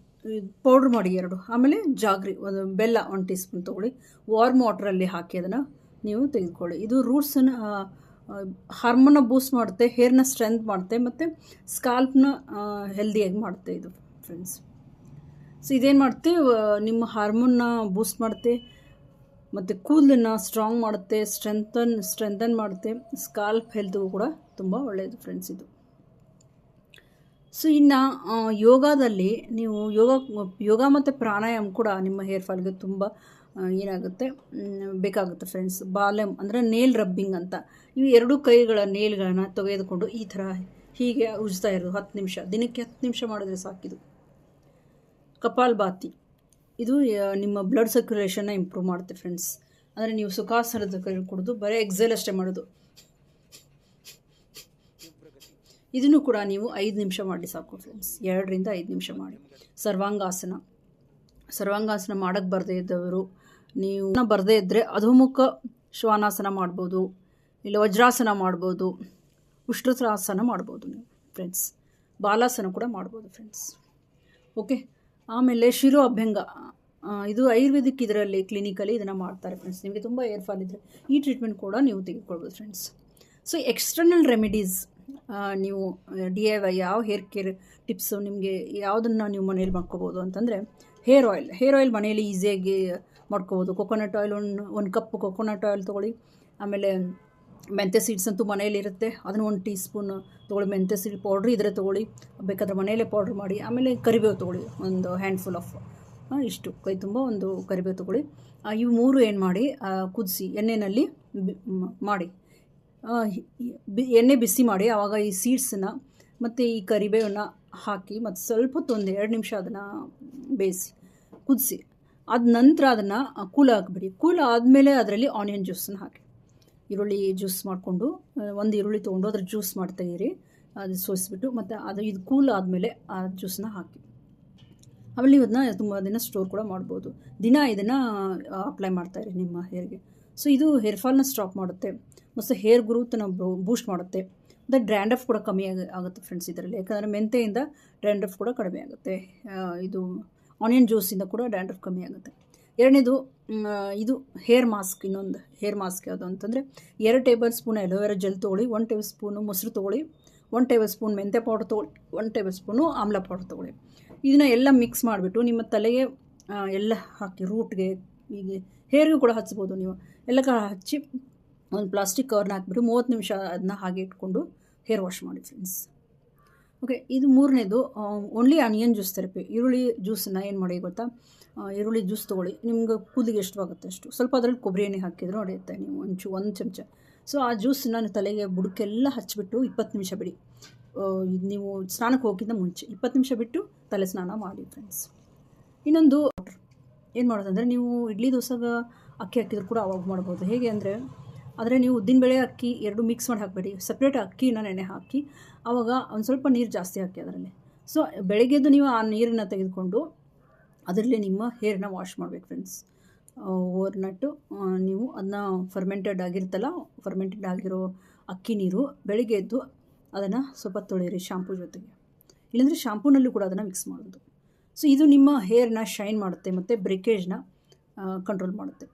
ಪೌಡ್ರ್ ಮಾಡಿ 2. ಆಮೇಲೆ ಜಾಗ್ರಿ, ಬೆಲ್ಲ 1 ಟೀ ಸ್ಪೂನ್ ತೊಗೊಳ್ಳಿ. ವಾರ್ಮ್ ವಾಟ್ರಲ್ಲಿ ಹಾಕಿ ಅದನ್ನು ನೀವು ತೆಗೆದುಕೊಳ್ಳಿ. ಇದು ರೂಟ್ಸನ್ನು ಹಾರ್ಮೋನ್ನ ಬೂಸ್ಟ್ ಮಾಡುತ್ತೆ, ಹೇರ್ನ ಸ್ಟ್ರೆಂತ್ ಮಾಡುತ್ತೆ, ಮತ್ತು ಸ್ಕಾಲ್ಪ್ನ ಹೆಲ್ದಿಯಾಗಿ ಮಾಡುತ್ತೆ ಇದು ಫ್ರೆಂಡ್ಸ್. ಸೊ ಇದೇನು ಮಾಡುತ್ತೆ, ನಿಮ್ಮ ಹಾರ್ಮೋನ್ನ ಬೂಸ್ಟ್ ಮಾಡುತ್ತೆ, ಮತ್ತು ಕೂದಲನ್ನು ಸ್ಟ್ರಾಂಗ್ ಮಾಡುತ್ತೆ, ಸ್ಟ್ರೆಂಥನ್ ಮಾಡುತ್ತೆ. ಸ್ಕಾಲ್ಪ್ ಹೆಲ್ತ್ಗೂ ಕೂಡ ತುಂಬ ಒಳ್ಳೆಯದು ಫ್ರೆಂಡ್ಸ್ ಇದು. ಸೊ ಇನ್ನು ಯೋಗದಲ್ಲಿ ನೀವು ಯೋಗ ಮತ್ತು ಪ್ರಾಣಾಯಾಮ ಕೂಡ ನಿಮ್ಮ ಹೇರ್ ಫಾಲ್ಗೆ ತುಂಬ ಏನಾಗುತ್ತೆ ಬೇಕಾಗುತ್ತೆ ಫ್ರೆಂಡ್ಸ್. ಬಾಲಮ್ ಅಂದರೆ ನೇಲ್ ರಬ್ಬಿಂಗ್ ಅಂತ. ಇವು 2 ಕೈಗಳ ನೇಲ್ಗಳನ್ನು ತೆಗೆದುಕೊಂಡು ಈ ಥರ ಹೀಗೆ ಉಜ್ತಾ ಇರೋದು 10 ನಿಮಿಷ, ದಿನಕ್ಕೆ 10 ನಿಮಿಷ ಮಾಡಿದ್ರೆ ಸಾಕಿದು. ಕಪಾಲ್ಭಾತಿ, ಇದು ನಿಮ್ಮ ಬ್ಲಡ್ ಸರ್ಕ್ಯುಲೇಷನ್ನ ಇಂಪ್ರೂವ್ ಮಾಡುತ್ತೆ ಫ್ರೆಂಡ್ಸ್. ಅಂದರೆ ನೀವು ಸುಖಾಸನದ ಕುಡಿದು ಬರೀ ಎಕ್ಸೇಲ್ ಅಷ್ಟೇ ಮಾಡೋದು. ಇದನ್ನು ಕೂಡ ನೀವು 5 ನಿಮಿಷ ಮಾಡಿ ಸಾಕು ಫ್ರೆಂಡ್ಸ್, 2 ರಿಂದ 5 ನಿಮಿಷ ಮಾಡಿ. ಸರ್ವಾಂಗಾಸನ ಮಾಡೋಕ್ಕೆ ಬರದೇ ಇದ್ದವರು, ನೀವು ಬರದೇ ಇದ್ದರೆ ಅಧೋಮುಖ ಶ್ವಾನಾಸನ ಮಾಡ್ಬೋದು, ಇಲ್ಲ ವಜ್ರಾಸನ ಮಾಡ್ಬೋದು, ಉಷ್ಟ್ರಾಸನ ಮಾಡ್ಬೋದು ನೀವು ಫ್ರೆಂಡ್ಸ್. ಬಾಲಾಸನ ಕೂಡ ಮಾಡ್ಬೋದು ಫ್ರೆಂಡ್ಸ್. ಓಕೆ, ಆಮೇಲೆ ಶಿರೋ ಅಭ್ಯಂಗ, ಇದು ಆಯುರ್ವೇದಿಕ್ ಇದರಲ್ಲಿ ಕ್ಲಿನಿಕಲ್ಲಿ ಇದನ್ನು ಮಾಡ್ತಾರೆ ಫ್ರೆಂಡ್ಸ್. ನಿಮಗೆ ತುಂಬ ಏರ್ ಫಾಲ್ ಇದ್ದರೆ ಈ ಟ್ರೀಟ್ಮೆಂಟ್ ಕೂಡ ನೀವು ತೆಗೆದುಕೊಳ್ಬೋದು ಫ್ರೆಂಡ್ಸ್. ಸೊ ಎಕ್ಸ್ಟರ್ನಲ್ ರೆಮಿಡೀಸ್ ನೀವು DIY ಯಾವ ಹೇರ್ ಕೇರ್ ಟಿಪ್ಸು ನಿಮಗೆ ಯಾವುದನ್ನು ನೀವು ಮನೇಲಿ ಮಾಡ್ಕೋಬೋದು ಅಂತಂದರೆ, ಹೇರ್ ಆಯಿಲ್ ಮನೆಯಲ್ಲಿ ಈಸಿಯಾಗಿ ಮಾಡ್ಕೋಬೋದು. ಕೊಕೊನಟ್ ಆಯಿಲ್, ಒಂದು ಕಪ್ ಕೊಕೊನಟ್ ಆಯಿಲ್ ತೊಗೊಳ್ಳಿ. ಆಮೇಲೆ ಮೆಂತ್ಯ ಸೀಡ್ಸ್ ಅಂತೂ ಮನೆಯಲ್ಲಿರುತ್ತೆ, ಅದನ್ನು 1 ಟೀ ಸ್ಪೂನ್ ತೊಗೊಳ್ಳಿ. ಮೆಂತ್ಯ ಸೀಡ್ ಪೌಡ್ರ್ ಇದ್ದರೆ ತೊಗೊಳ್ಳಿ, ಬೇಕಾದರೆ ಮನೆಯಲ್ಲೇ ಪೌಡ್ರ್ ಮಾಡಿ. ಆಮೇಲೆ ಕರಿಬೇವು ತೊಗೊಳ್ಳಿ, ಒಂದು ಹ್ಯಾಂಡ್ಫುಲ್ ಆಫ್ ಇಷ್ಟು ಕೈ ತುಂಬ ಒಂದು ಕರಿಬೇವು ತೊಗೊಳ್ಳಿ. ಇವು 3 ಏನು ಮಾಡಿ ಕುದಿಸಿ ಎಣ್ಣೆಯಲ್ಲಿ ಮಾಡಿ, ಎಣ್ಣೆ ಬಿಸಿ ಮಾಡಿ ಆವಾಗ ಈ ಸೀಡ್ಸನ್ನು ಮತ್ತು ಈ ಕರಿಬೇವನ್ನ ಹಾಕಿ ಮತ್ತು ಸ್ವಲ್ಪ ಹೊತ್ತು 1-2 ನಿಮಿಷ ಅದನ್ನು ಬೇಯಿಸಿ ಕುದಿಸಿ, ಅದ ನಂತರ ಅದನ್ನು ಕೂಲ್ ಹಾಕಿಬಿಡಿ. ಕೂಲ್ ಆದಮೇಲೆ ಅದರಲ್ಲಿ ಆನಿಯನ್ ಜ್ಯೂಸನ್ನು ಹಾಕಿ, ಈರುಳ್ಳಿ ಜ್ಯೂಸ್ ಮಾಡಿಕೊಂಡು 1 ಈರುಳ್ಳಿ ತೊಗೊಂಡು ಅದ್ರ ಜ್ಯೂಸ್ ಮಾಡಿ ತೆಗೀರಿ, ಅದು ಸೋಸಿಬಿಟ್ಟು ಮತ್ತು ಇದು ಕೂಲ್ ಆದಮೇಲೆ ಆ ಜ್ಯೂಸನ್ನ ಹಾಕಿ. ಆಮೇಲೆ ನೀವು ಅದನ್ನ ತುಂಬ ದಿನ ಸ್ಟೋರ್ ಕೂಡ ಮಾಡ್ಬೋದು. ದಿನ ಇದನ್ನು ಅಪ್ಲೈ ಮಾಡ್ತಾಯಿರಿ ನಿಮ್ಮ ಹೇರ್ಗೆ. ಸೊ ಇದು ಹೇರ್ ಫಾಲ್ನ ಸ್ಟಾಪ್ ಮಾಡುತ್ತೆ ಮತ್ತು ಹೇರ್ ಗ್ರೋತನ್ನು ಬೂಸ್ಟ್ ಮಾಡುತ್ತೆ. ಮತ್ತು ಡ್ರ್ಯಾಂಡ್ರಫ್ ಕೂಡ ಕಮ್ಮಿ ಆಗುತ್ತೆ ಫ್ರೆಂಡ್ಸ್ ಇದರಲ್ಲಿ, ಯಾಕಂದರೆ ಮೆಂತೆಯಿಂದ ಡ್ರ್ಯಾಂಡ್ರಫ್ ಕೂಡ ಕಡಿಮೆ ಆಗುತ್ತೆ. ಇದು ಆನಿಯನ್ ಜ್ಯೂಸಿಂದ ಕೂಡ ಡ್ರ್ಯಾಂಡ್ರಫ್ ಕಮ್ಮಿ ಆಗುತ್ತೆ. ಎರಡನೇದು ಇದು ಹೇರ್ ಮಾಸ್ಕ್. ಇನ್ನೊಂದು ಹೇರ್ ಮಾಸ್ಕ್ ಯಾವುದು ಅಂತಂದರೆ 2 ಟೇಬಲ್ ಸ್ಪೂನ್ ಅಲೋವೆರಾ ಜೆಲ್ ತೊಗೊಳ್ಳಿ, 1 ಟೇಬಲ್ ಸ್ಪೂನು ಮೊಸರು ತೊಗೊಳ್ಳಿ, 1 ಟೇಬಲ್ ಸ್ಪೂನ್ ಮೆಂತ್ಯ ಪೌಡರ್ ತೊಗೊಳ್ಳಿ, 1 ಟೇಬಲ್ ಸ್ಪೂನು ಆಮ್ಲ ಪೌಡರ್ ತೊಗೊಳ್ಳಿ. ಇದನ್ನು ಎಲ್ಲ ಮಿಕ್ಸ್ ಮಾಡಿಬಿಟ್ಟು ನಿಮ್ಮ ತಲೆಗೆ ಎಲ್ಲ ಹಾಕಿ, ರೂಟ್ಗೆ ಹೀಗೆ ಹೇರ್ಗೂ ಕೂಡ ಹಚ್ಬೋದು. ನೀವು ಎಲ್ಲ ಹಚ್ಚಿ ಒಂದು ಪ್ಲಾಸ್ಟಿಕ್ ಕವರ್ನ ಹಾಕಿಬಿಟ್ಟು 30 ನಿಮಿಷ ಅದನ್ನ ಹಾಗೆ ಇಟ್ಕೊಂಡು ಹೇರ್ ವಾಶ್ ಮಾಡಿ ಫ್ರೆಂಡ್ಸ್. ಓಕೆ, ಇದು 3ನೇದು ಓನ್ಲಿ ಆನಿಯನ್ ಜ್ಯೂಸ್ ಥೆರಪಿ. ಈರುಳ್ಳಿ ಜ್ಯೂಸನ್ನು ಏನು ಮಾಡಿ ಗೊತ್ತಾ, ಈರುಳ್ಳಿ ಜ್ಯೂಸ್ ತೊಗೊಳ್ಳಿ, ನಿಮ್ಗೆ ಕೂದಲಿಗೆ ಎಷ್ಟು ಆಗುತ್ತೆ ಅಷ್ಟು, ಸ್ವಲ್ಪ ಅದರಲ್ಲಿ ಕೊಬ್ಬರಿ ಎಣ್ಣೆ ಹಾಕಿದ್ರು ನಡೆಯುತ್ತೆ, ನೀವು 1 ಚಮಚ. ಸೊ ಆ ಜ್ಯೂಸನ್ನ ತಲೆಗೆ ಬುಡಕ್ಕೆಲ್ಲ ಹಚ್ಚಿಬಿಟ್ಟು 20 ನಿಮಿಷ ಬಿಡಿ. ನೀವು ಸ್ನಾನಕ್ಕೆ ಹೋಗಿದ್ದ ಮುಂಚೆ 20 ನಿಮಿಷ ಬಿಟ್ಟು ತಲೆ ಸ್ನಾನ ಮಾಡಿ ಫ್ರೆಂಡ್ಸ್. ಇನ್ನೊಂದು ಏನು ಮಾಡೋದಂದರೆ, ನೀವು ಇಡ್ಲಿ ದೋಸೆಗೆ ಅಕ್ಕಿ ಹಾಕಿದ್ರು ಕೂಡ ಅವಾಗ ಮಾಡ್ಬೋದು. ಹೇಗೆ ಅಂದರೆ ನೀವು ಉದ್ದಿನಬೇಳೆ ಅಕ್ಕಿ 2 ಮಿಕ್ಸ್ ಮಾಡಿ ಹಾಕಬೇಡಿ, ಸಪ್ರೇಟ್ ಅಕ್ಕಿನ ನೆನೆ ಹಾಕಿ ಆವಾಗ ಒಂದು ಸ್ವಲ್ಪ ನೀರು ಜಾಸ್ತಿ ಹಾಕಿ ಅದರಲ್ಲಿ. ಸೊ ಬೆಳಗ್ಗೆದ್ದು ನೀವು ಆ ನೀರನ್ನು ತೆಗೆದುಕೊಂಡು ಅದರಲ್ಲಿ ನಿಮ್ಮ ಹೇರ್ನ ವಾಶ್ ಮಾಡಬೇಕು ಫ್ರೆಂಡ್ಸ್. ಓವರ್ನೈಟು ನೀವು ಅದನ್ನ ಫರ್ಮೆಂಟೆಡ್ ಆಗಿರೋ ಅಕ್ಕಿ ನೀರು ಬೆಳಗ್ಗೆ ಎದ್ದು ಅದನ್ನು ಸ್ವಲ್ಪ ತೊಳೆಯಿರಿ ಶಾಂಪೂ ಜೊತೆಗೆ, ಇಲ್ಲಾಂದರೆ ಶಾಂಪೂನಲ್ಲೂ ಕೂಡ ಅದನ್ನು ಮಿಕ್ಸ್ ಮಾಡೋದು. ಸೊ ಇದು ನಿಮ್ಮ ಹೇರ್ನ ಶೈನ್ ಮಾಡುತ್ತೆ ಮತ್ತು ಬ್ರೇಕೇಜ್ನ ಕಂಟ್ರೋಲ್ ಮಾಡುತ್ತೆ.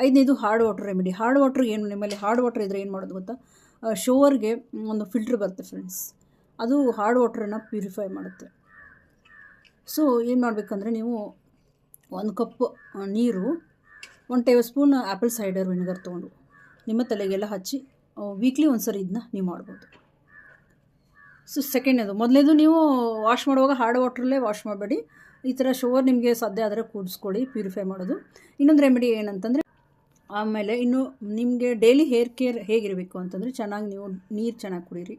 5ನೇದು hard water remedy. Hard water ಏನು, ನಿಮ್ಮಲ್ಲಿ ಹಾರ್ಡ್ ವಾಟರ್ ಇದ್ದರೆ ಏನು ಮಾಡೋದು ಗೊತ್ತಾ, ಶೋವರ್ಗೆ ಒಂದು ಫಿಲ್ಟ್ರ್ ಬರುತ್ತೆ ಫ್ರೆಂಡ್ಸ್, ಅದು ಹಾರ್ಡ್ ವಾಟ್ರನ್ನು ಪ್ಯೂರಿಫೈ ಮಾಡುತ್ತೆ. ಸೊ ಏನು ಮಾಡಬೇಕಂದ್ರೆ, ನೀವು 1 ಕಪ್ ನೀರು 1 table spoon apple cider vinegar ತೊಗೊಂಡು ನಿಮ್ಮ ತಲೆಗೆಲ್ಲ ಹಚ್ಚಿ ವೀಕ್ಲಿ ಒಂದ್ಸರಿ ಇದನ್ನ ನೀವು ಮಾಡ್ಬೋದು. ಸೊ ಸೆಕೆಂಡ್ನೇದು, ಮೊದಲೇದು ನೀವು ವಾಶ್ ಮಾಡುವಾಗ ಹಾರ್ಡ್ ವಾಟ್ರಲ್ಲೇ ವಾಶ್ ಮಾಡಬೇಡಿ, ಈ ಥರ ಶೋವರ್ ನಿಮಗೆ ಸಾಧ್ಯ ಆದರೆ ಕೂಡಿಸ್ಕೊಳ್ಳಿ, ಪ್ಯೂರಿಫೈ ಮಾಡೋದು. ಇನ್ನೊಂದು ರೆಮಿಡಿ ಏನಂತಂದರೆ, ಆಮೇಲೆ ಇನ್ನು ನಿಮಗೆ ಡೈಲಿ ಹೇರ್ ಕೇರ್ ಹೇಗಿರಬೇಕು ಅಂತಂದರೆ, ಚೆನ್ನಾಗಿ ನೀವು ನೀರು ಚೆನ್ನಾಗಿ ಕುಡೀರಿ,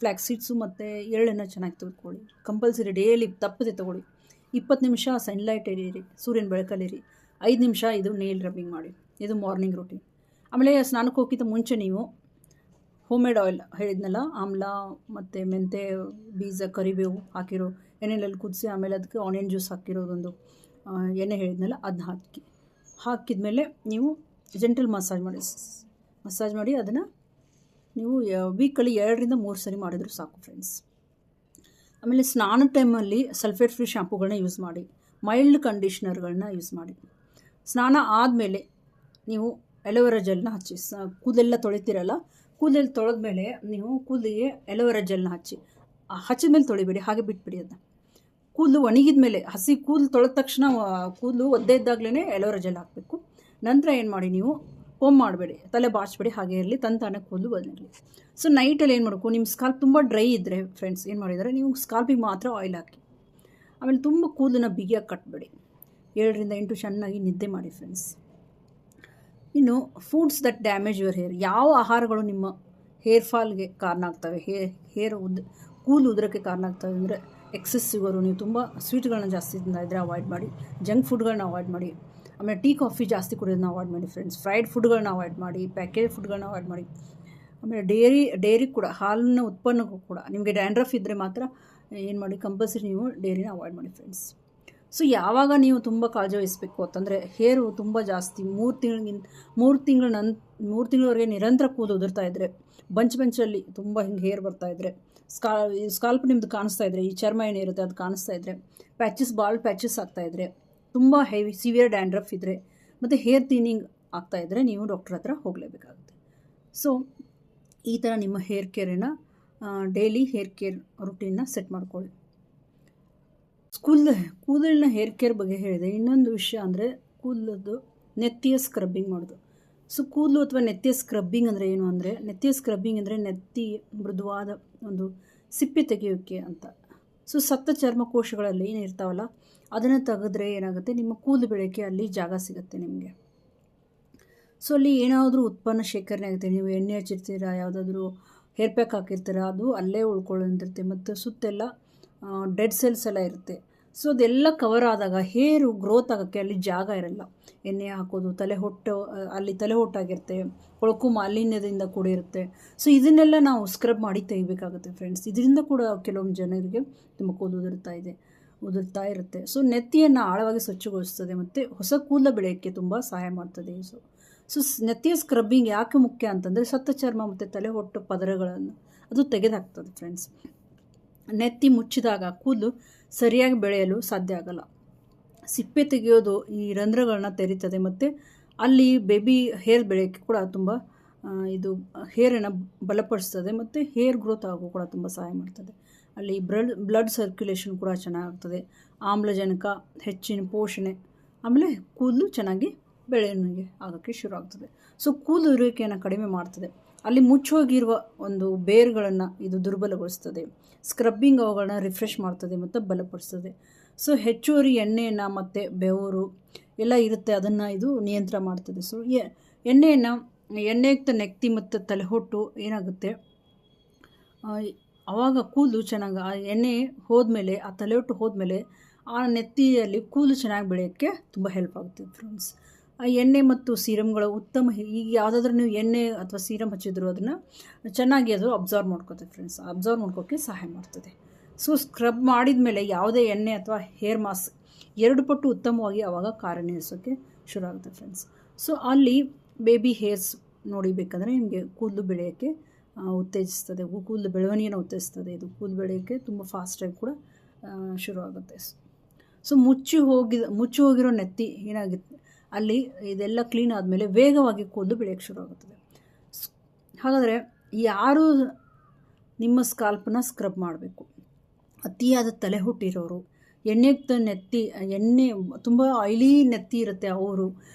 ಫ್ಲ್ಯಾಕ್ಸ್ ಸೀಡ್ಸು ಮತ್ತು ಎಳ್ಳನ್ನು ಚೆನ್ನಾಗಿ ತೆಗೆದುಕೊಳ್ಳಿ, ಕಂಪಲ್ಸರಿ ಡೈಲಿ ತಪ್ಪದೆ ತೊಗೊಳ್ಳಿ. 20 ನಿಮಿಷ ಸನ್ಲೈಟ್ ಇರೀರಿ, ಸೂರ್ಯನ ಬೆಳಕಲ್ಲಿರಿ, 5 ನಿಮಿಷ ಇದು ನೇಲ್ ರಬ್ಬಿಂಗ್ ಮಾಡಿ. ಇದು ಮಾರ್ನಿಂಗ್ ರೂಟೀನ್. ಆಮೇಲೆ ಸ್ನಾನಕ್ಕೆ ಹೋಗಿದ್ದ ಮುಂಚೆ ನೀವು ಹೋಮ್ಮೇಡ್ ಆಯಿಲ್ ಹೇಳಿದ್ನಲ್ಲ, ಆಮ್ಲ ಮತ್ತು ಮೆಂತೆ ಬೀಜ ಕರಿಬೇವು ಹಾಕಿರೋ ಎಣ್ಣೆಯಲ್ಲಿ ಕುದಿಸಿ, ಆಮೇಲೆ ಅದಕ್ಕೆ ಆನಿಯನ್ ಜ್ಯೂಸ್ ಹಾಕಿರೋದೊಂದು ಎಣ್ಣೆ ಹೇಳಿದ್ನಲ್ಲ, ಅದನ್ನ ಹಾಕಿದ್ಮೇಲೆ ನೀವು ಜೆಂಟಲ್ ಮಸಾಜ್ ಮಾಡಿ ಅದನ್ನು ನೀವು ವೀಕಲ್ಲಿ 2ರಿಂದ 3 ಸರಿ ಮಾಡಿದರೂ ಸಾಕು ಫ್ರೆಂಡ್ಸ್. ಆಮೇಲೆ ಸ್ನಾನದ ಟೈಮಲ್ಲಿ ಸಲ್ಫೇಟ್ ಫ್ರೀ ಶಾಂಪೂಗಳನ್ನ ಯೂಸ್ ಮಾಡಿ, ಮೈಲ್ಡ್ ಕಂಡೀಷ್ನರ್ಗಳನ್ನ ಯೂಸ್ ಮಾಡಿ. ಸ್ನಾನ ಆದಮೇಲೆ ನೀವು ಅಲೋವೆರಾ ಜೆಲ್ನ ಹಚ್ಚಿ, ಕೂದಲೆಲ್ಲ ತೊಳಿತೀರಲ್ಲ, ಕೂದಲೆಲ್ಲ ತೊಳೆದ್ಮೇಲೆ ನೀವು ಕೂದಲಿಗೆ ಅಲೋವೆರಾ ಜೆಲ್ನ ಹಚ್ಚಿದ ಮೇಲೆ ತೊಳಿಬೇಡಿ, ಹಾಗೆ ಬಿಟ್ಬಿಡಿ ಅದನ್ನ. ಕೂದಲು ಒಣಗಿದ ಮೇಲೆ, ಹಸಿ ಕೂದಲು ತೊಳೆದ ತಕ್ಷಣ ಕೂದಲು ಒದ್ದೆ ಇದ್ದಾಗಲೇ ಅಲೋವೆರಾ ಜೆಲ್ ಹಾಕಬೇಕು. ನಂತರ ಏನು ಮಾಡಿ, ನೀವು ಕೋಮ್ ಮಾಡಬೇಡಿ, ತಲೆ ಬಾಚಬೇಡಿ, ಹಾಗೆ ಇರಲಿ, ತಂತಾನೆ ಕೂದಲು ಬದಲಿರಲಿ. ಸೊ ನೈಟಲ್ಲಿ ಏನು ಮಾಡಬೇಕು, ನಿಮ್ಮ ಸ್ಕಾಲ್ಪ್ ತುಂಬ ಡ್ರೈ ಇದ್ದರೆ ಫ್ರೆಂಡ್ಸ್ ಏನು ಮಾಡಿದರೆ, ನೀವು ಸ್ಕಾಲ್ಪಿಗೆ ಮಾತ್ರ ಆಯಿಲ್ ಹಾಕಿ. ಆಮೇಲೆ ತುಂಬ ಕೂದಲನ್ನ ಬಿಗಿಯಾಗಿ ಕಟ್ಟಬೇಡಿ, 7ರಿಂದ 8 ಚೆನ್ನಾಗಿ ನಿದ್ದೆ ಮಾಡಿ ಫ್ರೆಂಡ್ಸ್. ಇನ್ನು foods that damage your hair. ಯಾವ ಆಹಾರಗಳು ನಿಮ್ಮ ಹೇರ್ ಫಾಲ್ಗೆ ಕಾರಣ ಆಗ್ತವೆ, ಕೂದಲು ಉದುರೋಕ್ಕೆ ಕಾರಣ ಆಗ್ತವೆ ಅಂದರೆ, ಎಕ್ಸೆಸ್ ಶುಗರು, ನೀವು ತುಂಬ ಸ್ವೀಟ್ಗಳನ್ನ ಜಾಸ್ತಿ ತಿಂದಿದ್ರೆ ಅವಾಯ್ಡ್ ಮಾಡಿ, ಜಂಕ್ ಫುಡ್ಗಳನ್ನ ಅವಾಯ್ಡ್ ಮಾಡಿ, ಆಮೇಲೆ ಟೀ ಕಾಫಿ ಜಾಸ್ತಿ ಕುಡಿಯೋದನ್ನ ಅವಾಯ್ಡ್ ಮಾಡಿ ಫ್ರೆಂಡ್ಸ್, ಫ್ರೈಡ್ ಫುಡ್ಗಳನ್ನ ಅವಾಯ್ಡ್ ಮಾಡಿ, ಪ್ಯಾಕೇಜ್ ಫುಡ್ಗಳನ್ನ ಅವಾಯ್ಡ್ ಮಾಡಿ. ಆಮೇಲೆ ಡೇರಿ ಕೂಡ, ಹಾಲಿನ ಉತ್ಪನ್ನಕ್ಕೂ ಕೂಡ ನಿಮಗೆ ಡ್ಯಾಂಡ್ರಫ್ ಇದ್ದರೆ ಮಾತ್ರ ಏನು ಮಾಡಿ, ಕಂಪಲ್ಸರಿ ನೀವು ಡೇರಿನ ಅವಾಯ್ಡ್ ಮಾಡಿ ಫ್ರೆಂಡ್ಸ್. ಸೊ ಯಾವಾಗ ನೀವು ತುಂಬ ಕಾಳಜಿ ವಹಿಸಬೇಕು ಅಂತಂದರೆ, ಹೇರು ತುಂಬ ಜಾಸ್ತಿ 3 ತಿಂಗಳವರೆಗೆ ನಿರಂತರ ಕೂದಲು ಉದುರ್ತಾ ಇದ್ದರೆ, ಬಂಚಲ್ಲಿ ತುಂಬ ಹಿಂಗೆ ಹೇರ್ ಬರ್ತಾಯಿದ್ರೆ, ಸ್ಕಾಲ್ಪ್ ನಿಮ್ಮದು ಕಾಣಿಸ್ತಾ ಇದ್ದರೆ, ಈ ಚರ್ಮ ಏನಿರುತ್ತೆ ಅದು ಕಾಣಿಸ್ತಾ ಇದ್ದರೆ, ಬಾಲ್ಡ್ ಪ್ಯಾಚಸ್ ಆಗ್ತಾಯಿದ್ರೆ, ತುಂಬ ಹೆವಿ ಸಿವಿಯರ್ ಡ್ಯಾಂಡ್ರಫ್ ಇದ್ದರೆ, ಮತ್ತು ಹೇರ್ ಥಿನ್ನಿಂಗ್ ಆಗ್ತಾಯಿದ್ರೆ ನೀವು ಡಾಕ್ಟ್ರ್ ಹತ್ರ ಹೋಗಲೇಬೇಕಾಗುತ್ತೆ. ಸೊ ಈ ಥರ ನಿಮ್ಮ ಹೇರ್ ಕೇರನ್ನು ಡೈಲಿ ಹೇರ್ ಕೇರ್ ರುಟೀನ್ನ ಸೆಟ್ ಮಾಡ್ಕೊಳ್ಳಿ. ಕೂದಲಿನ ಹೇರ್ ಕೇರ್ ಬಗ್ಗೆ ಹೇಳಿದೆ. ಇನ್ನೊಂದು ವಿಷಯ ಅಂದರೆ, ಕೂದಲದ್ದು ನೆತ್ತಿಯ ಸ್ಕ್ರಬ್ಬಿಂಗ್ ಮಾಡೋದು. ಸೊ ಕೂದಲು ಅಥವಾ ನೆತ್ತಿಯ ಸ್ಕ್ರಬ್ಬಿಂಗ್ ಅಂದರೆ ಏನು ಅಂದರೆ, ನೆತ್ತಿಯ ಸ್ಕ್ರಬ್ಬಿಂಗ್ ಅಂದರೆ ನೆತ್ತಿ ಮೃದುವಾದ ಒಂದು ಸಿಪ್ಪೆ ತೆಗೆಯೋಕ್ಕೆ ಅಂತ. ಸೊ ಸತ್ತ ಚರ್ಮಕೋಶಗಳಲ್ಲಿ ಏನಿರ್ತಾವಲ್ಲ ಅದನ್ನು ತೆಗೆದ್ರೆ ಏನಾಗುತ್ತೆ, ನಿಮ್ಮ ಕೂದಲು ಬೆಳೆಯೋಕ್ಕೆ ಅಲ್ಲಿ ಜಾಗ ಸಿಗುತ್ತೆ ನಿಮಗೆ. ಸೊ ಅಲ್ಲಿ ಏನಾದರೂ ಉತ್ಪನ್ನ ಶೇಖರಣೆ ಆಗುತ್ತೆ, ನೀವು ಎಣ್ಣೆ ಹಚ್ಚಿರ್ತೀರ, ಯಾವುದಾದ್ರೂ ಹೇರ್ ಪ್ಯಾಕ್ ಹಾಕಿರ್ತೀರ, ಅದು ಅಲ್ಲೇ ಉಳ್ಕೊಳ್ಳಿರುತ್ತೆ. ಮತ್ತು ಸುತ್ತೆಲ್ಲ ಡೆಡ್ ಸೆಲ್ಸ್ ಎಲ್ಲ ಇರುತ್ತೆ. ಸೊ ಅದೆಲ್ಲ ಕವರ್ ಆದಾಗ ಹೇರು ಗ್ರೋತ್ ಆಗೋಕ್ಕೆ ಅಲ್ಲಿ ಜಾಗ ಇರಲ್ಲ. ಎಣ್ಣೆ ಹಾಕೋದು, ಅಲ್ಲಿ ತಲೆ ಹೊಟ್ಟಾಗಿರುತ್ತೆ, ಕೊಳಕು ಮಾಲಿನ್ಯದಿಂದ ಕೂಡಿರುತ್ತೆ. ಸೊ ಇದನ್ನೆಲ್ಲ ನಾವು ಸ್ಕ್ರಬ್ ಮಾಡಿ ತೆಗಿಬೇಕಾಗುತ್ತೆ ಫ್ರೆಂಡ್ಸ್. ಇದರಿಂದ ಕೂಡ ಕೆಲವೊಂದು ಜನರಿಗೆ ತುಂಬ ಕೂದಲು ಉದುರ್ತಾ ಇರುತ್ತೆ. ಸೊ ನೆತ್ತಿಯನ್ನು ಆಳವಾಗಿ ಸ್ವಚ್ಛಗೊಳಿಸ್ತದೆ ಮತ್ತು ಹೊಸ ಕೂದಲು ಬೆಳೆಯೋಕ್ಕೆ ತುಂಬ ಸಹಾಯ ಮಾಡ್ತದೆ. ಸೊ ನೆತ್ತಿಯ ಸ್ಕ್ರಬ್ಬಿಂಗ್ ಯಾಕೆ ಮುಖ್ಯ ಅಂತಂದರೆ, ಸತ್ತ ಚರ್ಮ ಮತ್ತು ತಲೆ ಹೊಟ್ಟು ಪದರಗಳನ್ನು ಅದು ತೆಗೆದುಹಾಕ್ತದೆ ಫ್ರೆಂಡ್ಸ್. ನೆತ್ತಿ ಮುಚ್ಚಿದಾಗ ಕೂದಲು ಸರಿಯಾಗಿ ಬೆಳೆಯಲು ಸಾಧ್ಯ ಆಗಲ್ಲ. ಸಿಪ್ಪೆ ತೆಗೆಯೋದು ಈ ರಂಧ್ರಗಳನ್ನ ತೆರೀತದೆ ಮತ್ತು ಅಲ್ಲಿ ಬೇಬಿ ಹೇರ್ ಬೆಳೆಯೋಕ್ಕೆ ಕೂಡ ತುಂಬ ಇದು ಹೇರನ್ನು ಬಲಪಡಿಸ್ತದೆ ಮತ್ತು ಹೇರ್ ಗ್ರೋತ್ ಆಗೋ ಕೂಡ ತುಂಬ ಸಹಾಯ ಮಾಡ್ತದೆ. ಅಲ್ಲಿ ಬ್ಲಡ್ ಸರ್ಕ್ಯುಲೇಷನ್ ಕೂಡ ಚೆನ್ನಾಗ್ತದೆ, ಆಮ್ಲಜನಕ ಹೆಚ್ಚಿನ ಪೋಷಣೆ, ಆಮೇಲೆ ಕೂದಲು ಚೆನ್ನಾಗಿ ಬೆಳವಣಿಗೆ ಆಗೋಕ್ಕೆ ಶುರು ಆಗ್ತದೆ. ಸೊ ಕೂದಲು ಇರುವಿಕೆಯನ್ನು ಕಡಿಮೆ ಮಾಡ್ತದೆ. ಅಲ್ಲಿ ಮುಚ್ಚೋಗಿರುವ ಒಂದು ಬೇರ್ಗಳನ್ನು ಇದು ದುರ್ಬಲಗೊಳಿಸ್ತದೆ. ಸ್ಕ್ರಬ್ಬಿಂಗ್ ಅವುಗಳನ್ನ ರಿಫ್ರೆಶ್ ಮಾಡ್ತದೆ ಮತ್ತು ಬಲಪಡಿಸ್ತದೆ. ಸೊ ಹೆಚ್ಚುವರಿ ಎಣ್ಣೆಯನ್ನು ಮತ್ತು ಬೆವರು ಎಲ್ಲ ಇರುತ್ತೆ, ಅದನ್ನು ಇದು ನಿಯಂತ್ರಣ ಮಾಡ್ತದೆ. ಸೊ ಎಣ್ಣೆಯುಕ್ತ ನೆತ್ತಿ ಮತ್ತು ತಲೆಹೊಟ್ಟು ಏನಾಗುತ್ತೆ, ಆವಾಗ ಕೂದಲು ಚೆನ್ನಾಗಿ ಆ ಎಣ್ಣೆ ಹೋದ್ಮೇಲೆ, ಆ ತಲೆಹೊಟ್ಟು ಹೋದ್ಮೇಲೆ ಆ ನೆತ್ತಿಯಲ್ಲಿ ಕೂದಲು ಚೆನ್ನಾಗಿ ಬೆಳೆಯೋಕ್ಕೆ ತುಂಬ ಹೆಲ್ಪ್ ಆಗುತ್ತೆ ಫ್ರೆಂಡ್ಸ್. ಆ ಎಣ್ಣೆ ಮತ್ತು ಸೀರಮ್ಗಳ ಉತ್ತಮ, ಈಗ ಯಾವುದಾದ್ರೂ ನೀವು ಎಣ್ಣೆ ಅಥವಾ ಸೀರಮ್ ಹಚ್ಚಿದ್ರು ಅದನ್ನು ಚೆನ್ನಾಗಿ ಅದು ಅಬ್ಸರ್ವ್ ಮಾಡ್ಕೋತದೆ ಫ್ರೆಂಡ್ಸ್. ಅಬ್ಸರ್ವ್ ಮಾಡ್ಕೋಕ್ಕೆ ಸಹಾಯ ಮಾಡ್ತದೆ. ಸೊ ಸ್ಕ್ರಬ್ ಮಾಡಿದ ಮೇಲೆ ಯಾವುದೇ ಎಣ್ಣೆ ಅಥವಾ ಹೇರ್ ಮಾಸ್ಕ್ 2 ಪಟ್ಟು ಉತ್ತಮವಾಗಿ ಆವಾಗ ಕಾರ್ಯನಿರ್ವಹಿಸೋಕ್ಕೆ ಶುರು ಆಗುತ್ತೆ ಫ್ರೆಂಡ್ಸ್. ಸೊ ಅಲ್ಲಿ ಬೇಬಿ ಹೇರ್ಸ್ ನೋಡಿಬೇಕಂದ್ರೆ ನಿಮಗೆ ಕೂದಲು ಬೆಳೆಯೋಕ್ಕೆ ಉತ್ತೇಜಿಸ್ತದೆ, ಕೂದಲು ಬೆಳವಣಿಗೆನ ಉತ್ತೇಜಿಸ್ತದೆ. ಇದು ಕೂದಲು ಬೆಳೆಯೋಕ್ಕೆ ತುಂಬ ಫಾಸ್ಟಾಗಿ ಕೂಡ ಶುರು ಆಗುತ್ತೆ. ಸೊ ಮುಚ್ಚಿ ಹೋಗಿರೋ ನೆತ್ತಿ ಏನಾಗುತ್ತೆ, ಅಲ್ಲಿ ಇದೆಲ್ಲ ಕ್ಲೀನ್ ಆದಮೇಲೆ ವೇಗವಾಗಿ ಕೂದಲು ಬೆಳೆಯೋಕ್ಕೆ ಶುರು ಆಗುತ್ತದೆ. ಹಾಗಾದರೆ ಯಾರು ನಿಮ್ಮ ಸ್ಕಾಲ್ಪನ್ನ ಸ್ಕ್ರಬ್ ಮಾಡಬೇಕು? ಅತಿಯಾದ ತಲೆ ಹುಟ್ಟಿರೋರು, ಎಣ್ಣೆಯುಕ್ತ ನೆತ್ತಿ, ಎಣ್ಣೆ ತುಂಬ ಆಯಿಲಿ ನೆತ್ತಿ ಇರುತ್ತೆ ಅವರು,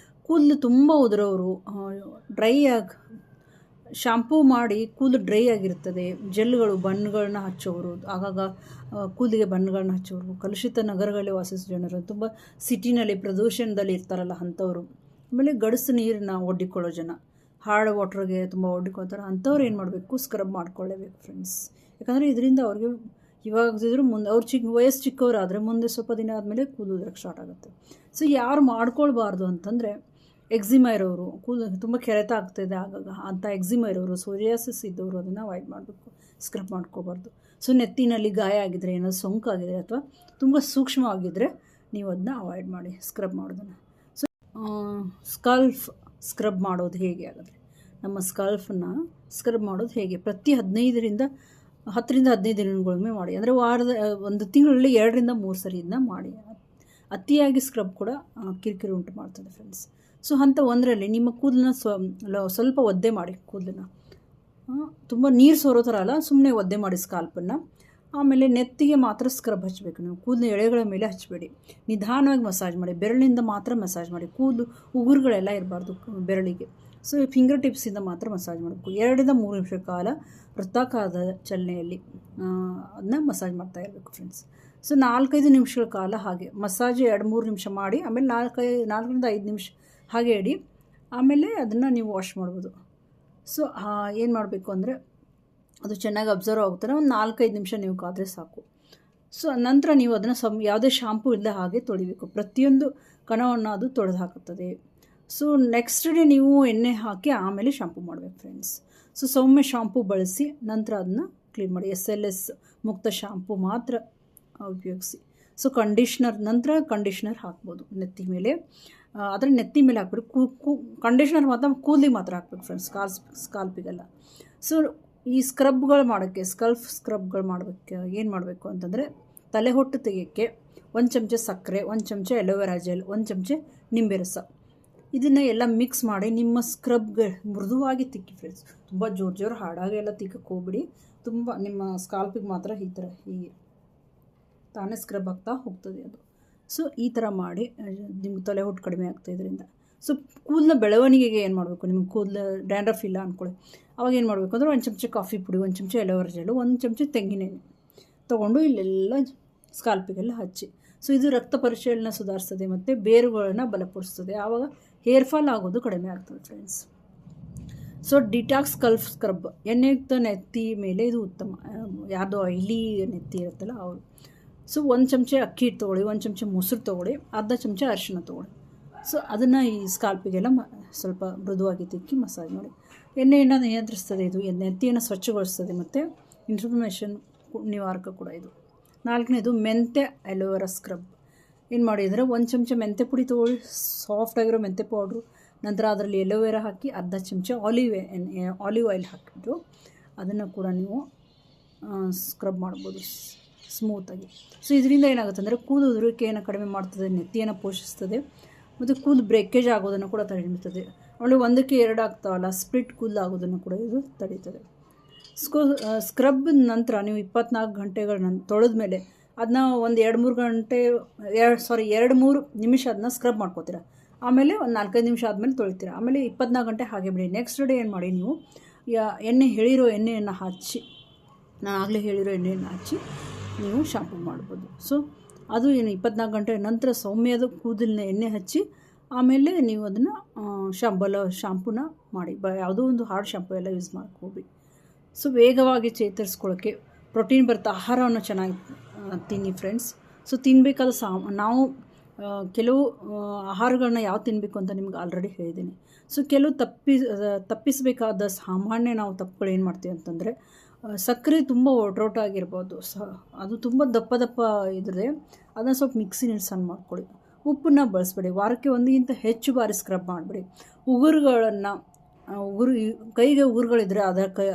ಕೂದಲು ತುಂಬ ಉದುರೋರು, ಶಾಂಪೂ ಮಾಡಿ ಕೂದಲು ಡ್ರೈ ಆಗಿರ್ತದೆ, ಜೆಲ್ಗಳು ಬಣ್ಣಗಳನ್ನ ಹಚ್ಚೋರು, ಆಗಾಗ ಕೂದಲಿಗೆ ಬಣ್ಣಗಳನ್ನ ಹಚ್ಚೋರು, ಕಲುಷಿತ ನಗರಗಳಲ್ಲಿ ವಾಸಿಸೋ ಜನರು, ತುಂಬ ಸಿಟಿನಲ್ಲಿ ಪ್ರದೂಷಣದಲ್ಲಿ ಇರ್ತಾರಲ್ಲ ಅಂಥವ್ರು, ಆಮೇಲೆ ಗಡಸು ನೀರನ್ನ ಒಡ್ಡಿಕೊಳ್ಳೋ ಜನ, ಹಾರ್ಡ್ ವಾಟ್ರಿಗೆ ತುಂಬ ಒಡ್ಡಿಕೊಳ್ತಾರೆ, ಅಂಥವ್ರು ಏನು ಮಾಡಬೇಕು, ಸ್ಕ್ರಬ್ ಮಾಡ್ಕೊಳ್ಳೇಬೇಕು ಫ್ರೆಂಡ್ಸ್. ಯಾಕಂದರೆ ಇದರಿಂದ ಅವ್ರಿಗೆ ಇವಾಗಿದ್ರು ಮುಂದೆ ಅವ್ರು ವಯಸ್ಸು ಚಿಕ್ಕವರಾದರೆ ಮುಂದೆ ಸ್ವಲ್ಪ ದಿನ ಆದಮೇಲೆ ಕೂದಲು ಉದುರಕ್ಕೆ ಸ್ಟಾರ್ಟ್ ಆಗುತ್ತೆ. ಸೊ ಯಾರು ಮಾಡ್ಕೊಳ್ಬಾರ್ದು ಅಂತಂದರೆ, ಎಕ್ಸಿಮಾ ಇರೋರು, ಕೂದಲು ತುಂಬ ಕೆರೆತ ಆಗ್ತಾಯಿದೆ ಆಗಾಗ ಅಂಥ ಎಕ್ಸಿಮಾ ಇರೋರು, ಸೋರಿಯಾಸಿಸ್ ಇದ್ದವರು ಅದನ್ನು ಅವಾಯ್ಡ್ ಮಾಡಬೇಕು, ಸ್ಕ್ರಬ್ ಮಾಡ್ಕೋಬಾರ್ದು. ಸೊ ನೆತ್ತಿನಲ್ಲಿ ಗಾಯ ಆಗಿದ್ರೆ, ಏನಾದ್ರು ಸೋಂಕಾಗಿದ್ರೆ ಅಥವಾ ತುಂಬ ಸೂಕ್ಷ್ಮವಾಗಿದ್ದರೆ ನೀವು ಅದನ್ನ ಅವಾಯ್ಡ್ ಮಾಡಿ ಸ್ಕ್ರಬ್ ಮಾಡೋದನ್ನು. ಸೊ ಸ್ಕ್ರಬ್ ಮಾಡೋದು ಹೇಗೆ ಆಗಿದ್ರೆ, ನಮ್ಮ ಸ್ಕಾಲ್ಫನ್ನು ಸ್ಕ್ರಬ್ ಮಾಡೋದು ಹೇಗೆ, ಪ್ರತಿ 10ರಿಂದ 15 ದಿನಗೊಮ್ಮೆ ಮಾಡಿ. ಅಂದರೆ ಒಂದು ತಿಂಗಳಲ್ಲಿ 2ರಿಂದ 3 ಸರಿ ಇದನ್ನ ಮಾಡಿ. ಅತಿಯಾಗಿ ಸ್ಕ್ರಬ್ ಕೂಡ ಕಿರಿಕಿರಿ ಉಂಟು ಮಾಡ್ತದೆ ಫ್ರೆಂಡ್ಸ್. ಸೊ ಹಂತ 1ರಲ್ಲಿ ನಿಮ್ಮ ಕೂದಲನ್ನ ಸ್ವಲ್ಪ ಒದ್ದೆ ಮಾಡಿ, ಕೂದಲನ್ನ ತುಂಬ ನೀರು ಸೋರೋ ಥರ ಅಲ್ಲ, ಸುಮ್ಮನೆ ಒದ್ದೆ ಮಾಡಿ ಸ್ಕಾಲ್ಪನ್ನು. ಆಮೇಲೆ ನೆತ್ತಿಗೆ ಮಾತ್ರ ಸ್ಕ್ರಬ್ ಹಚ್ಚಬೇಕು. ನೀವು ಕೂದಲು ಎಳೆಗಳ ಮೇಲೆ ಹಚ್ಚಬೇಡಿ, ನಿಧಾನವಾಗಿ ಮಸಾಜ್ ಮಾಡಿ, ಬೆರಳಿಂದ ಮಾತ್ರ ಮಸಾಜ್ ಮಾಡಿ. ಕೂದಲು ಉಗುರುಗಳೆಲ್ಲ ಇರಬಾರ್ದು ಬೆರಳಿಗೆ. ಸೊ ಫಿಂಗರ್ ಟಿಪ್ಸಿಂದ ಮಾತ್ರ ಮಸಾಜ್ ಮಾಡಬೇಕು. 2ರಿಂದ 3 ನಿಮಿಷ ಕಾಲ ವೃತ್ತಾಕಾರದ ಚಲನೆಯಲ್ಲಿ ಅದನ್ನ ಮಸಾಜ್ ಮಾಡ್ತಾ ಇರಬೇಕು ಫ್ರೆಂಡ್ಸ್. ಸೊ 4-5 ನಿಮಿಷಗಳ ಕಾಲ ಹಾಗೆ ಮಸಾಜ್ 2-3 ನಿಮಿಷ ಮಾಡಿ, ಆಮೇಲೆ 4ರಿಂದ 5 ನಿಮಿಷ ಹಾಗೆ ಇಡಿ, ಆಮೇಲೆ ಅದನ್ನು ನೀವು ವಾಶ್ ಮಾಡ್ಬೋದು. ಸೊ ಏನು ಮಾಡಬೇಕು ಅಂದರೆ, ಅದು ಚೆನ್ನಾಗಿ ಅಬ್ಸರ್ವ್ ಆಗುತ್ತಾರೆ. ಒಂದು 4-5 ನಿಮಿಷ ನೀವು ಕಾದರೆ ಸಾಕು. ಸೊ ನಂತರ ನೀವು ಅದನ್ನು ಯಾವುದೇ ಶಾಂಪೂ ಇಲ್ಲದೆ ಹಾಗೆ ತೊಳಿಬೇಕು. ಪ್ರತಿಯೊಂದು ಕಣವನ್ನು ಅದು ತೊಳೆದು ಹಾಕುತ್ತದೆ. ಸೊ ನೆಕ್ಸ್ಟ್ ಡೇ ನೀವು ಎಣ್ಣೆ ಹಾಕಿ ಆಮೇಲೆ ಶಾಂಪೂ ಮಾಡಬೇಕು ಫ್ರೆಂಡ್ಸ್. ಸೊ ಸೌಮ್ಯ ಶಾಂಪೂ ಬಳಸಿ ನಂತರ ಅದನ್ನು ಕ್ಲೀನ್ ಮಾಡಿ. SLS ಮುಕ್ತ ಶಾಂಪೂ ಮಾತ್ರ ಉಪಯೋಗಿಸಿ. ಸೊ ನಂತರ ಕಂಡೀಷ್ನರ್ ಹಾಕ್ಬೋದು ನೆತ್ತಿ ಮೇಲೆ. ಆದರೆ ನೆತ್ತಿ ಮೇಲೆ ಹಾಕ್ಬೇಕು, ಕಂಡೀಷ್ನರ್ ಮಾತ್ರ ಕೂದಲಿಗೆ ಮಾತ್ರ ಹಾಕ್ಬೇಕು ಫ್ರೆಂಡ್ಸ್, ಸ್ಕಾಲ್ಪಿಗೆಲ್ಲ. ಸೊ ಈ ಸ್ಕ್ರಬ್ಗಳು ಮಾಡೋಕ್ಕೆ, ಸ್ಕ್ರಬ್ಗಳು ಮಾಡೋಕ್ಕೆ ಏನು ಮಾಡಬೇಕು ಅಂತಂದರೆ, ತಲೆ ಹೊಟ್ಟು ತೆಗೆಯೋಕ್ಕೆ 1 ಚಮಚ ಸಕ್ಕರೆ, 1 ಚಮಚ ಎಲೋವೆರಾ ಜೆಲ್, 1 ಚಮಚ ನಿಂಬೆ ರಸ, ಇದನ್ನು ಎಲ್ಲ ಮಿಕ್ಸ್ ಮಾಡಿ ನಿಮ್ಮ ಸ್ಕ್ರಬ್ಗೆ ಮೃದುವಾಗಿ ತಿಕ್ಕಿ ಫ್ರೆಂಡ್ಸ್. ತುಂಬ ಜೋರು ಹಾಡಾಗಿ ಎಲ್ಲ ತಿಕ್ಕಕ್ಕೆ ಹೋಗ್ಬಿಡಿ. ತುಂಬ ನಿಮ್ಮ ಸ್ಕಾಲ್ಪಿಗೆ ಮಾತ್ರ ಈ ಥರ ಹೀಗೆ ತಾನೇ ಸ್ಕ್ರಬ್ ಆಗ್ತಾ ಹೋಗ್ತದೆ ಅದು. ಸೊ ಈ ಥರ ಮಾಡಿ ನಿಮ್ಗೆ ತಲೆ ಹೊಟ್ಟು ಕಡಿಮೆ ಆಗ್ತಾ ಇದರಿಂದ. ಸೊ ಕೂದಲ ಬೆಳವಣಿಗೆಗೆ ಏನು ಮಾಡಬೇಕು, ನಿಮಗೆ ಕೂದಲು ಡ್ಯಾಂಡ್ರಫ್ ಇಲ್ಲ ಅಂದ್ಕೊಳ್ಳಿ, ಅವಾಗ ಏನು ಮಾಡಬೇಕು ಅಂದರೆ 1 ಚಮಚ ಕಾಫಿ ಪುಡಿ, 1 ಚಮಚ ಎಲೋವೆರಾ ಜೆಲ್ಲು, 1 ಚಮಚ ತೆಂಗಿನೆಣ್ಣೆ ತೊಗೊಂಡು ಇಲ್ಲೆಲ್ಲ ಸ್ಕಾಲ್ಪಿಗೆಲ್ಲ ಹಚ್ಚಿ. ಸೊ ಇದು ರಕ್ತ ಪರಿಚಲನ ಸುಧಾರಿಸ್ತದೆ ಮತ್ತು ಬೇರುಗಳನ್ನು ಬಲಪಡಿಸ್ತದೆ. ಆವಾಗ ಹೇರ್ ಫಾಲ್ ಆಗೋದು ಕಡಿಮೆ ಆಗ್ತದೆ friends. So detox sculpt scrub, ಎಣ್ಣೆಯುಕ್ತ ನೆತ್ತಿ ಮೇಲೆ ಇದು ಉತ್ತಮ. ಯಾವುದೋ ಆಯಿಲಿ ನೆತ್ತಿ ಇರುತ್ತಲ್ಲ ಅವರು. ಸೊ 1 ಚಮಚ ಅಕ್ಕಿ ಹಿಟ್ಟು ತೊಗೊಳ್ಳಿ, 1 ಚಮಚ ಮೊಸರು ತೊಗೊಳ್ಳಿ, ಅರ್ಧ ಚಮಚ ಅರಿಶಿಣ ತೊಗೊಳ್ಳಿ. ಸೊ ಅದನ್ನು ಈ ಸ್ಕಾಲ್ಪಿಗೆಲ್ಲ ಸ್ವಲ್ಪ ಮೃದುವಾಗಿ ತಿಕ್ಕಿ ಮಸಾಜ್ ಮಾಡಿ. ಎಣ್ಣೆಯನ್ನು ನಿಯಂತ್ರಿಸ್ತದೆ ಇದು, ನೆತ್ತಿಯನ್ನು ಸ್ವಚ್ಛಗೊಳಿಸ್ತದೆ ಮತ್ತು ಇನ್ಫ್ಲಮೇಷನ್ ನಿವಾರಕ ಕೂಡ ಇದು. 4ನೇದು ಮೆಂತ್ಯ ಅಲೋವೆರಾ ಸ್ಕ್ರಬ್. ಏನು ಮಾಡಿದರೆ 1 ಚಮಚ ಮೆಂತ್ಯ ಪುಡಿ ತೊಗೊಳ್ಳಿ, ಸಾಫ್ಟಾಗಿರೋ ಮೆಂತ್ಯ ಪೌಡ್ರು, ನಂತರ ಅದರಲ್ಲಿ ಎಲೋವೆರಾ ಹಾಕಿ ಅರ್ಧ ಚಮಚ ಆಲಿವ್ ಆಯಿಲ್ ಹಾಕಿಬಿಟ್ಟು ಅದನ್ನು ಕೂಡ ನೀವು ಸ್ಕ್ರಬ್ ಮಾಡ್ಬೋದು ಸ್ಮೂತಾಗಿ. ಸೊ ಇದರಿಂದ ಏನಾಗುತ್ತೆ ಅಂದರೆ ಕೂದಲು ಉದುರುವಿಕೆಯನ್ನು ಕಡಿಮೆ ಮಾಡ್ತದೆ, ನೆತ್ತಿಯನ್ನು ಪೋಷಿಸ್ತದೆ ಮತ್ತು ಕೂದಲು ಬ್ರೇಕೇಜ್ ಆಗೋದನ್ನು ಕೂಡ ತಡೆಯುತ್ತದೆ. ಆಮೇಲೆ 1ಕ್ಕೆ 2 ಆಗ್ತಾವಲ್ಲ, ಸ್ಪ್ಲಿಟ್ ಕೂದಲು ಆಗೋದನ್ನು ಕೂಡ ಇದು ತಡೀತದೆ. ಸ್ಕ್ರಬ್ ನಂತರ ನೀವು 24 ಗಂಟೆಗಳ ತೊಳೆದ ಮೇಲೆ ಅದನ್ನ ಒಂದು 2-3 ನಿಮಿಷ ಅದನ್ನ ಸ್ಕ್ರಬ್ ಮಾಡ್ಕೋತೀರ. ಆಮೇಲೆ ಒಂದು 4-5 ನಿಮಿಷ ಆದಮೇಲೆ ತೊಳಿತೀರ. ಆಮೇಲೆ 24 ಗಂಟೆ ಹಾಗೆ ಬಿಡಿ. ನೆಕ್ಸ್ಟ್ ಡೇ ಏನು ಮಾಡಿ, ನೀವು ಎಣ್ಣೆಯನ್ನು ಹಚ್ಚಿ, ನಾನು ಆಗಲೇ ಹೇಳಿರೋ ಎಣ್ಣೆಯನ್ನು ಹಚ್ಚಿ ನೀವು ಶಾಂಪು ಮಾಡ್ಬೋದು. ಸೊ ಅದು ಏನು 24 ಗಂಟೆ ನಂತರ ಸೌಮ್ಯದ ಕೂದಲಿನ ಎಣ್ಣೆ ಹಚ್ಚಿ ಆಮೇಲೆ ನೀವು ಅದನ್ನು ಶಾಂಪೂನ ಮಾಡಿ. ಯಾವುದೋ ಒಂದು ಹಾರ್ಡ್ ಶಾಂಪು ಎಲ್ಲ ಯೂಸ್ ಮಾಡ್ಕೋಬೇಡಿ. ಸೊ ವೇಗವಾಗಿ ಚೇತರಿಸ್ಕೊಳ್ಳೋಕ್ಕೆ ಪ್ರೋಟೀನ್ ಬರುತ್ತೆ, ಆಹಾರವನ್ನು ಚೆನ್ನಾಗಿ ತಿನ್ನಿ ಫ್ರೆಂಡ್ಸ್. ಸೊ ತಿನ್ನಬೇಕಾದ ನಾವು ಕೆಲವು ಆಹಾರಗಳನ್ನ ಯಾವ ತಿನ್ನಬೇಕು ಅಂತ ನಿಮ್ಗೆ ಆಲ್ರೆಡಿ ಹೇಳಿದ್ದೀನಿ. ಸೊ ಕೆಲವು ತಪ್ಪಿಸಬೇಕಾದ ಸಾಮಾನ್ಯ ನಾವು ತಪ್ಪುಗಳು ಏನು ಮಾಡ್ತೀವಿ ಅಂತಂದರೆ, ಸಕ್ಕರೆ ತುಂಬ ಒಡ್ರೋಟಾಗಿರ್ಬೋದು, ಅದು ತುಂಬ ದಪ್ಪ ಇದ್ರೆ ಅದನ್ನು ಸ್ವಲ್ಪ ಮಿಕ್ಸಿನಲ್ಲಿ ಸಣ್ಣ ಮಾಡ್ಕೊಳ್ಳಿ. ಉಪ್ಪನ್ನು ಬಳಸಬೇಡಿ. ವಾರಕ್ಕೆ 1ಗಿಂತ ಹೆಚ್ಚು ಬಾರಿ ಸ್ಕ್ರಬ್ ಮಾಡಬೇಡಿ. ಕೈಗೆ ಉಗುರುಗಳಿದ್ರೆ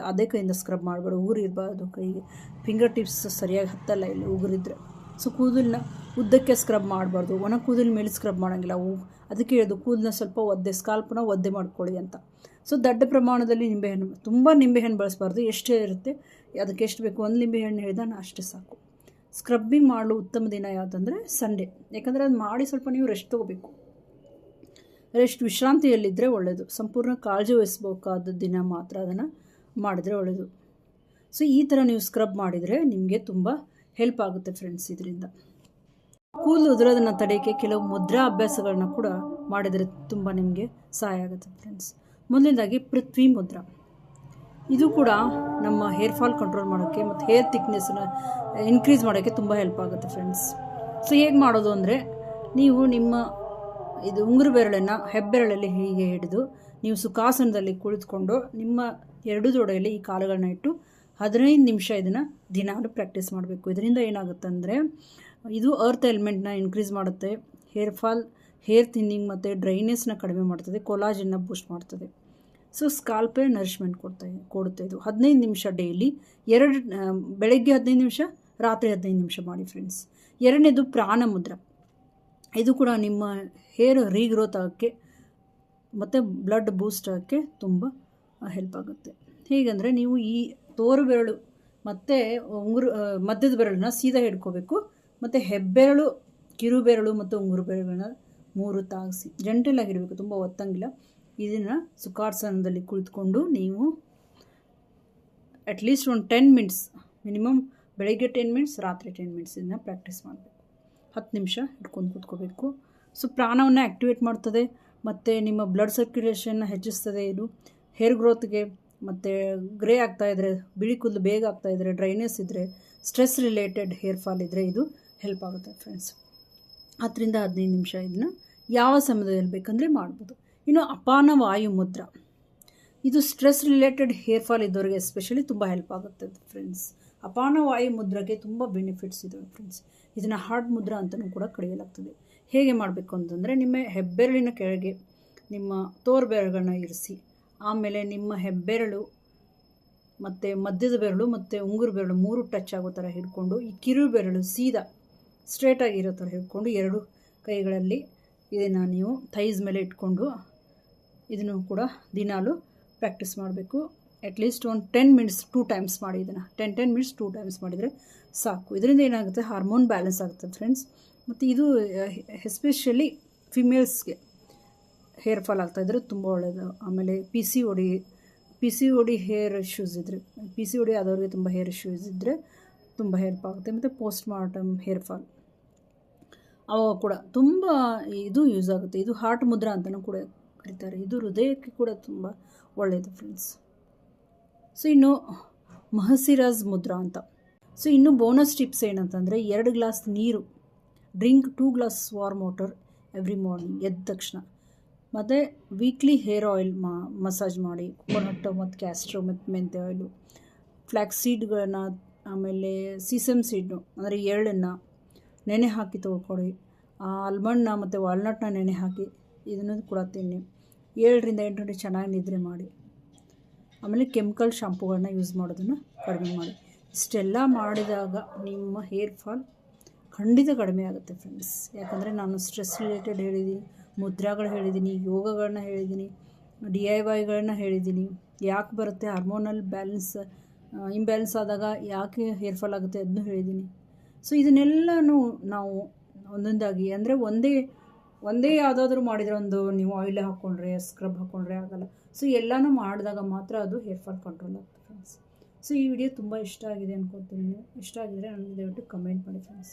ಅದೇ ಕೈಯಿಂದ ಸ್ಕ್ರಬ್ ಮಾಡಬೇಡಿ. ಉಗುರು ಇರಬಾರ್ದು ಕೈಗೆ, ಫಿಂಗರ್ ಟಿಪ್ಸ್ ಸರಿಯಾಗಿ ಹತ್ತಲ್ಲ ಇಲ್ಲಿ ಉಗುರಿದ್ರೆ. ಸೊ ಕೂದಲನ್ನ ಉದ್ದಕ್ಕೆ ಸ್ಕ್ರಬ್ ಮಾಡಬಾರ್ದು, ಒಣ ಕೂದಲ ಮೇಲೆ ಸ್ಕ್ರಬ್ ಮಾಡೋಂಗಿಲ್ಲ. ಅದಕ್ಕೆ ಹೇಳೋದು ಕೂದಲನ್ನ ಸ್ವಲ್ಪ ಸ್ಕಾಲ್ಪನ್ನ ಒದ್ದೆ ಮಾಡ್ಕೊಳ್ಳಿ ಅಂತ. ಸೊ ದೊಡ್ಡ ಪ್ರಮಾಣದಲ್ಲಿ ನಿಂಬೆಹಣ್ಣು, ತುಂಬ ನಿಂಬೆಹಣ್ಣು ಬಳಸಬಾರ್ದು, ಎಷ್ಟೇ ಇರುತ್ತೆ ಅದಕ್ಕೆ ಎಷ್ಟು ಬೇಕು 1 ನಿಂಬೆಹಣ್ಣು ಹೇಳಿದ ಅಷ್ಟೇ ಸಾಕು. ಸ್ಕ್ರಬ್ಬಿಂಗ್ ಮಾಡಲು ಉತ್ತಮ ದಿನ ಯಾವುದಂದರೆ ಸಂಡೇ, ಯಾಕಂದರೆ ಅದು ಮಾಡಿ ಸ್ವಲ್ಪ ನೀವು ರೆಸ್ಟ್ ತೊಗೋಬೇಕು. ವಿಶ್ರಾಂತಿಯಲ್ಲಿದ್ದರೆ ಒಳ್ಳೆಯದು. ಸಂಪೂರ್ಣ ಕಾಳಜಿ ವಹಿಸಬೇಕಾದ ದಿನ ಮಾತ್ರ ಅದನ್ನು ಮಾಡಿದರೆ ಒಳ್ಳೆಯದು. ಸೊ ಈ ಥರ ನೀವು ಸ್ಕ್ರಬ್ ಮಾಡಿದರೆ ನಿಮಗೆ ತುಂಬ ಹೆಲ್ಪ್ ಆಗುತ್ತೆ ಫ್ರೆಂಡ್ಸ್. ಇದರಿಂದ ಕೂದಲು ಉದುರೋದನ್ನು ತಡೆಯೋಕ್ಕೆ ಕೆಲವು ಮುದ್ರಾ ಅಭ್ಯಾಸಗಳನ್ನ ಕೂಡ ಮಾಡಿದರೆ ತುಂಬ ನಿಮಗೆ ಸಹಾಯ ಆಗುತ್ತೆ ಫ್ರೆಂಡ್ಸ್. ಮೊದಲನೇದಾಗಿ ಪೃಥ್ವಿ ಮುದ್ರಾ. ಇದು ಕೂಡ ನಮ್ಮ ಹೇರ್ ಫಾಲ್ ಕಂಟ್ರೋಲ್ ಮಾಡೋಕ್ಕೆ ಮತ್ತು ಹೇರ್ ಥಿಕ್ನೆಸ್ನ ಇನ್ಕ್ರೀಸ್ ಮಾಡೋಕ್ಕೆ ತುಂಬ ಹೆಲ್ಪ್ ಆಗುತ್ತೆ ಫ್ರೆಂಡ್ಸ್. ಸೊ ಹೇಗೆ ಮಾಡೋದು ಅಂದರೆ, ನೀವು ನಿಮ್ಮ ಉಂಗುರು ಬೆರಳನ್ನು ಹೆಬ್ಬೆರಳಲ್ಲಿ ಹೀಗೆ ಹಿಡಿದು ನೀವು ಸುಖಾಸನದಲ್ಲಿ ಕುಳಿತುಕೊಂಡು ನಿಮ್ಮ 2 ತೊಡೆಯಲ್ಲಿ ಈ ಕಾಲುಗಳನ್ನ ಇಟ್ಟು 15 ನಿಮಿಷ ಇದನ್ನು ದಿನಾಲು ಪ್ರಾಕ್ಟೀಸ್ ಮಾಡಬೇಕು. ಇದರಿಂದ ಏನಾಗುತ್ತೆ ಅಂದರೆ, ಇದು ಅರ್ತ್ ಎಲಿಮೆಂಟ್ನ ಇನ್ಕ್ರೀಸ್ ಮಾಡುತ್ತೆ, ಹೇರ್ ಥಿನ್ನಿಂಗ್ ಮತ್ತು ಡ್ರೈನೆಸ್ನ ಕಡಿಮೆ ಮಾಡ್ತದೆ, ಕೊಲಾಜನ್ನ ಬೂಸ್ಟ್ ಮಾಡ್ತದೆ. ಸೊ ಸ್ಕಾಲ್ಪೇ ನರಿಶ್ಮೆಂಟ್ ಕೊಡುತ್ತೆ ಇದು. 15 ನಿಮಿಷ ಡೈಲಿ, ಬೆಳಗ್ಗೆ 15 ನಿಮಿಷ, ರಾತ್ರಿ 15 ನಿಮಿಷ ಮಾಡಿ ಫ್ರೆಂಡ್ಸ್. 2ನೇದು ಪ್ರಾಣ ಮುದ್ರ. ಇದು ಕೂಡ ನಿಮ್ಮ ಹೇರ್ ರೀಗ್ರೋತ್ ಆಗೋಕ್ಕೆ ಮತ್ತು ಬ್ಲಡ್ ಬೂಸ್ಟ್ ಆಗೋಕ್ಕೆ ತುಂಬ ಹೆಲ್ಪ್ ಆಗುತ್ತೆ. ಹೇಗೆಂದರೆ, ನೀವು ಈ ತೋರು ಬೆರಳು ಮತ್ತು ಮಧ್ಯದ ಬೆರಳನ್ನ ಸೀದಾ ಹಿಡ್ಕೋಬೇಕು ಮತ್ತು ಹೆಬ್ಬೆರಳು, ಕಿರು ಬೆರಳು ಮತ್ತು ಉಂಗುರು ಬೆರಳುಗಳನ್ನ 3 ತಾಗಿಸಿ ಜಂಟಲಾಗಿರಬೇಕು, ತುಂಬ ಒತ್ತಂಗಿಲ್ಲ. ಇದನ್ನು ಸುಖಾಸನದಲ್ಲಿ ಕುಳಿತುಕೊಂಡು ನೀವು ಅಟ್ಲೀಸ್ಟ್ ಒಂದು 10 ಮಿನಿಟ್ಸ್ ಮಿನಿಮಮ್, ಬೆಳಗ್ಗೆ 10 ಮಿನಿಟ್ಸ್, ರಾತ್ರಿ 10 ಮಿನಿಟ್ಸ್ ಇದನ್ನು ಪ್ರಾಕ್ಟೀಸ್ ಮಾಡಬೇಕು. 10 ನಿಮಿಷ ಹಿಡ್ಕೊಂಡು ಕೂತ್ಕೋಬೇಕು. ಸೊ ಪ್ರಾಣವನ್ನು ಆ್ಯಕ್ಟಿವೇಟ್ ಮಾಡ್ತದೆ ಮತ್ತು ನಿಮ್ಮ ಬ್ಲಡ್ ಸರ್ಕ್ಯುಲೇಷನ್ನ ಹೆಚ್ಚಿಸ್ತದೆ. ಇದು ಹೇರ್ ಗ್ರೋತ್ಗೆ ಮತ್ತು ಗ್ರೇ ಆಗ್ತಾಯಿದ್ರೆ, ಬಿಳಿ ಕೂದಲು ಬೇಗ ಆಗ್ತಾಯಿದ್ರೆ, ಡ್ರೈನೆಸ್ ಇದ್ದರೆ, ಸ್ಟ್ರೆಸ್ ರಿಲೇಟೆಡ್ ಹೇರ್ ಫಾಲ್ ಇದ್ದರೆ ಇದು ಹೆಲ್ಪ್ ಆಗುತ್ತೆ ಫ್ರೆಂಡ್ಸ್. 10-15 ನಿಮಿಷ ಇದನ್ನು ಯಾವ ಸಮಯದಲ್ಲಿ ಬೇಕಂದರೆ ಮಾಡ್ಬೋದು. ಇನ್ನು ಅಪಾನ ವಾಯು ಮುದ್ರಾ. ಇದು ಸ್ಟ್ರೆಸ್ ರಿಲೇಟೆಡ್ ಹೇರ್ ಫಾಲ್ ಇದ್ದವರಿಗೆ ಎಸ್ಪೆಷಲಿ ತುಂಬ ಹೆಲ್ಪ್ ಆಗುತ್ತೆ ಫ್ರೆಂಡ್ಸ್. ಅಪಾನ ವಾಯು ಮುದ್ರಾಗೆ ತುಂಬ ಬೆನಿಫಿಟ್ಸ್ ಇದ್ದಾವೆ ಫ್ರೆಂಡ್ಸ್. ಇದನ್ನು ಹಾರ್ಟ್ ಮುದ್ರಾ ಅಂತಲೂ ಕೂಡ ಕರೆಯಲಾಗ್ತದೆ. ಹೇಗೆ ಮಾಡಬೇಕು ಅಂತಂದರೆ, ನಿಮ್ಮ ಹೆಬ್ಬೆರಳಿನ ಕೆಳಗೆ ನಿಮ್ಮ ತೋರು ಬೆರಳುಗಳನ್ನ ಇರಿಸಿ, ಆಮೇಲೆ ನಿಮ್ಮ ಹೆಬ್ಬೆರಳು ಮತ್ತು ಮಧ್ಯದ ಬೆರಳು ಮತ್ತು ಉಂಗುರು ಬೆರಳು 3 ಟಚ್ ಆಗೋ ಥರ ಹಿಡ್ಕೊಂಡು, ಈ ಕಿರು ಬೆರಳು ಸೀದಾ ಸ್ಟ್ರೇಟಾಗಿರೋ ಥರ ಹಿಡ್ಕೊಂಡು 2 ಕೈಗಳಲ್ಲಿ ಇದನ್ನು ನೀವು ಥೈಸ್ ಮೇಲೆ ಇಟ್ಕೊಂಡು ಇದನ್ನು ಕೂಡ ದಿನಾಲು ಪ್ರಾಕ್ಟೀಸ್ ಮಾಡಬೇಕು. ಅಟ್ಲೀಸ್ಟ್ ಒಂದು 10 ಮಿನಿಟ್ಸ್ 2 ಟೈಮ್ಸ್ ಮಾಡಿ. ಇದನ್ನು 10 ಮಿನಿಟ್ಸ್ 2 ಟೈಮ್ಸ್ ಮಾಡಿದರೆ ಸಾಕು. ಇದರಿಂದ ಏನಾಗುತ್ತೆ, ಹಾರ್ಮೋನ್ ಬ್ಯಾಲೆನ್ಸ್ ಆಗುತ್ತೆ ಫ್ರೆಂಡ್ಸ್. ಮತ್ತು ಇದು ಎಸ್ಪೆಷಲಿ ಫಿಮೇಲ್ಸ್ಗೆ ಹೇರ್ ಫಾಲ್ ಆಗ್ತಾಯಿದ್ರೆ ತುಂಬ ಒಳ್ಳೆಯದು. ಆಮೇಲೆ P C O D hair issues ಇದ್ದರೆ, ಪಿ ಸಿ ಒ ಡಿ ಆದವ್ರಿಗೆ ತುಂಬ ಹೇರ್ ಇಶ್ಯೂಸ್ ಇದ್ದರೆ ತುಂಬ ಹೆಲ್ಪ್ ಆಗುತ್ತೆ. ಮತ್ತು ಪೋಸ್ಟ್ ಮಾರ್ಟಮ್ ಹೇರ್ ಫಾಲ್ ಅವಾಗ ಕೂಡ ತುಂಬ ಇದು ಯೂಸ್ ಆಗುತ್ತೆ. ಇದು ಹಾರ್ಟ್ ಮುದ್ರಾ ಅಂತಲೂ ಕೂಡ ಕರೀತಾರೆ. ಇದು ಹೃದಯಕ್ಕೆ ಕೂಡ ತುಂಬ ಒಳ್ಳೆಯದು ಫ್ರೆಂಡ್ಸ್. ಸೊ ಇನ್ನು ಮಹಸಿರಾಜ್ ಮುದ್ರಾ ಅಂತ. ಸೊ ಇನ್ನು ಬೋನಸ್ ಟಿಪ್ಸ್ ಏನಂತಂದರೆ 2 ಗ್ಲಾಸ್ ನೀರು, drink 2 glass warm water every morning ಎದ್ದ ತಕ್ಷಣ. ಮತ್ತು ವೀಕ್ಲಿ ಹೇರ್ ಆಯಿಲ್ ಮಸಾಜ್ ಮಾಡಿ, ಕೊಕೊನಟ್ ಮತ್ತು ಕ್ಯಾಸ್ಟ್ರೋ ಮತ್ತು ಮೆಂತ್ಯ ಆಯಿಲು, ಫ್ಲ್ಯಾಕ್ಸ್ ಸೀಡ್ಗಳನ್ನು, ಆಮೇಲೆ ಸೀಸಮ್ ಸೀಡ್ನು ಅಂದರೆ ಎಳ್ಳನ್ನು ನೆನೆ ಹಾಕಿ ತೊಳ್ಕೊಳ್ಳಿ. ಆಲ್ಮಂಡ್ನ ಮತ್ತು ವಾಲ್ನಟ್ನ ನೆನೆ ಹಾಕಿ ಇದನ್ನು ಕೂಡ ತಿನ್ನಿ. 7 ರಿಂದ 8 ಗಂಟೆ ಚೆನ್ನಾಗಿ ನಿದ್ರೆ ಮಾಡಿ. ಆಮೇಲೆ ಕೆಮಿಕಲ್ ಶಾಂಪೂಗಳನ್ನ ಯೂಸ್ ಮಾಡೋದನ್ನು ಕಡಿಮೆ ಮಾಡಿ. ಇಷ್ಟೆಲ್ಲ ಮಾಡಿದಾಗ ನಿಮ್ಮ ಹೇರ್ ಫಾಲ್ ಖಂಡಿತ ಕಡಿಮೆ ಆಗುತ್ತೆ ಫ್ರೆಂಡ್ಸ್. ಯಾಕಂದರೆ ನಾನು ಸ್ಟ್ರೆಸ್ ರಿಲೇಟೆಡ್ ಹೇಳಿದ್ದೀನಿ, ಮುದ್ರಾಗಳು ಹೇಳಿದ್ದೀನಿ, ಯೋಗಗಳನ್ನ ಹೇಳಿದ್ದೀನಿ, DIYಗಳನ್ನ ಹೇಳಿದ್ದೀನಿ. ಯಾಕೆ ಬರುತ್ತೆ, ಹಾರ್ಮೋನಲ್ ಇಂಬ್ಯಾಲೆನ್ಸ್ ಆದಾಗ ಯಾಕೆ ಹೇರ್ ಫಾಲ್ ಆಗುತ್ತೆ ಅದನ್ನು ಹೇಳಿದ್ದೀನಿ. ಸೊ ಇದನ್ನೆಲ್ಲನೂ ನಾವು ಒಂದೊಂದಾಗಿ, ಅಂದರೆ ಒಂದೇ ಯಾವುದಾದ್ರೂ ಮಾಡಿದರೆ, ನೀವು ಆಯಿಲ್ ಹಾಕ್ಕೊಂಡ್ರೆ, ಸ್ಕ್ರಬ್ ಹಾಕ್ಕೊಂಡ್ರೆ ಆಗಲ್ಲ. ಸೊ ಎಲ್ಲನೂ ಮಾಡಿದಾಗ ಮಾತ್ರ ಅದು ಹೇರ್ ಫಾಲ್ ಕಂಟ್ರೋಲ್ ಆಗುತ್ತೆ ಫ್ರೆಂಡ್ಸ್. ಸೊ ಈ ವಿಡಿಯೋ ತುಂಬ ಇಷ್ಟ ಆಗಿದೆ ಅನ್ಕೊತೀನಿ. ಇಷ್ಟ ಆಗಿದರೆ ನನಗೆ ದಯವಿಟ್ಟು ಕಮೆಂಟ್ ಮಾಡಿ ಫ್ರೆಂಡ್ಸ್.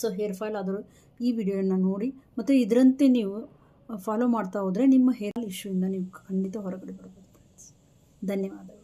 ಸೊ ಹೇರ್ ಫಾಲ್ ಆದರೂ ಈ ವಿಡಿಯೋನ ನೋಡಿ ಮತ್ತು ಇದರಂತೆ ನೀವು ಫಾಲೋ ಮಾಡ್ತಾ ಹೋದರೆ ನಿಮ್ಮ ಹೇರ್ ಇಶ್ಯೂಯಿಂದ ನೀವು ಖಂಡಿತ ಹೊರಗಡೆ ಬರ್ಬೋದು ಫ್ರೆಂಡ್ಸ್. ಧನ್ಯವಾದಗಳು.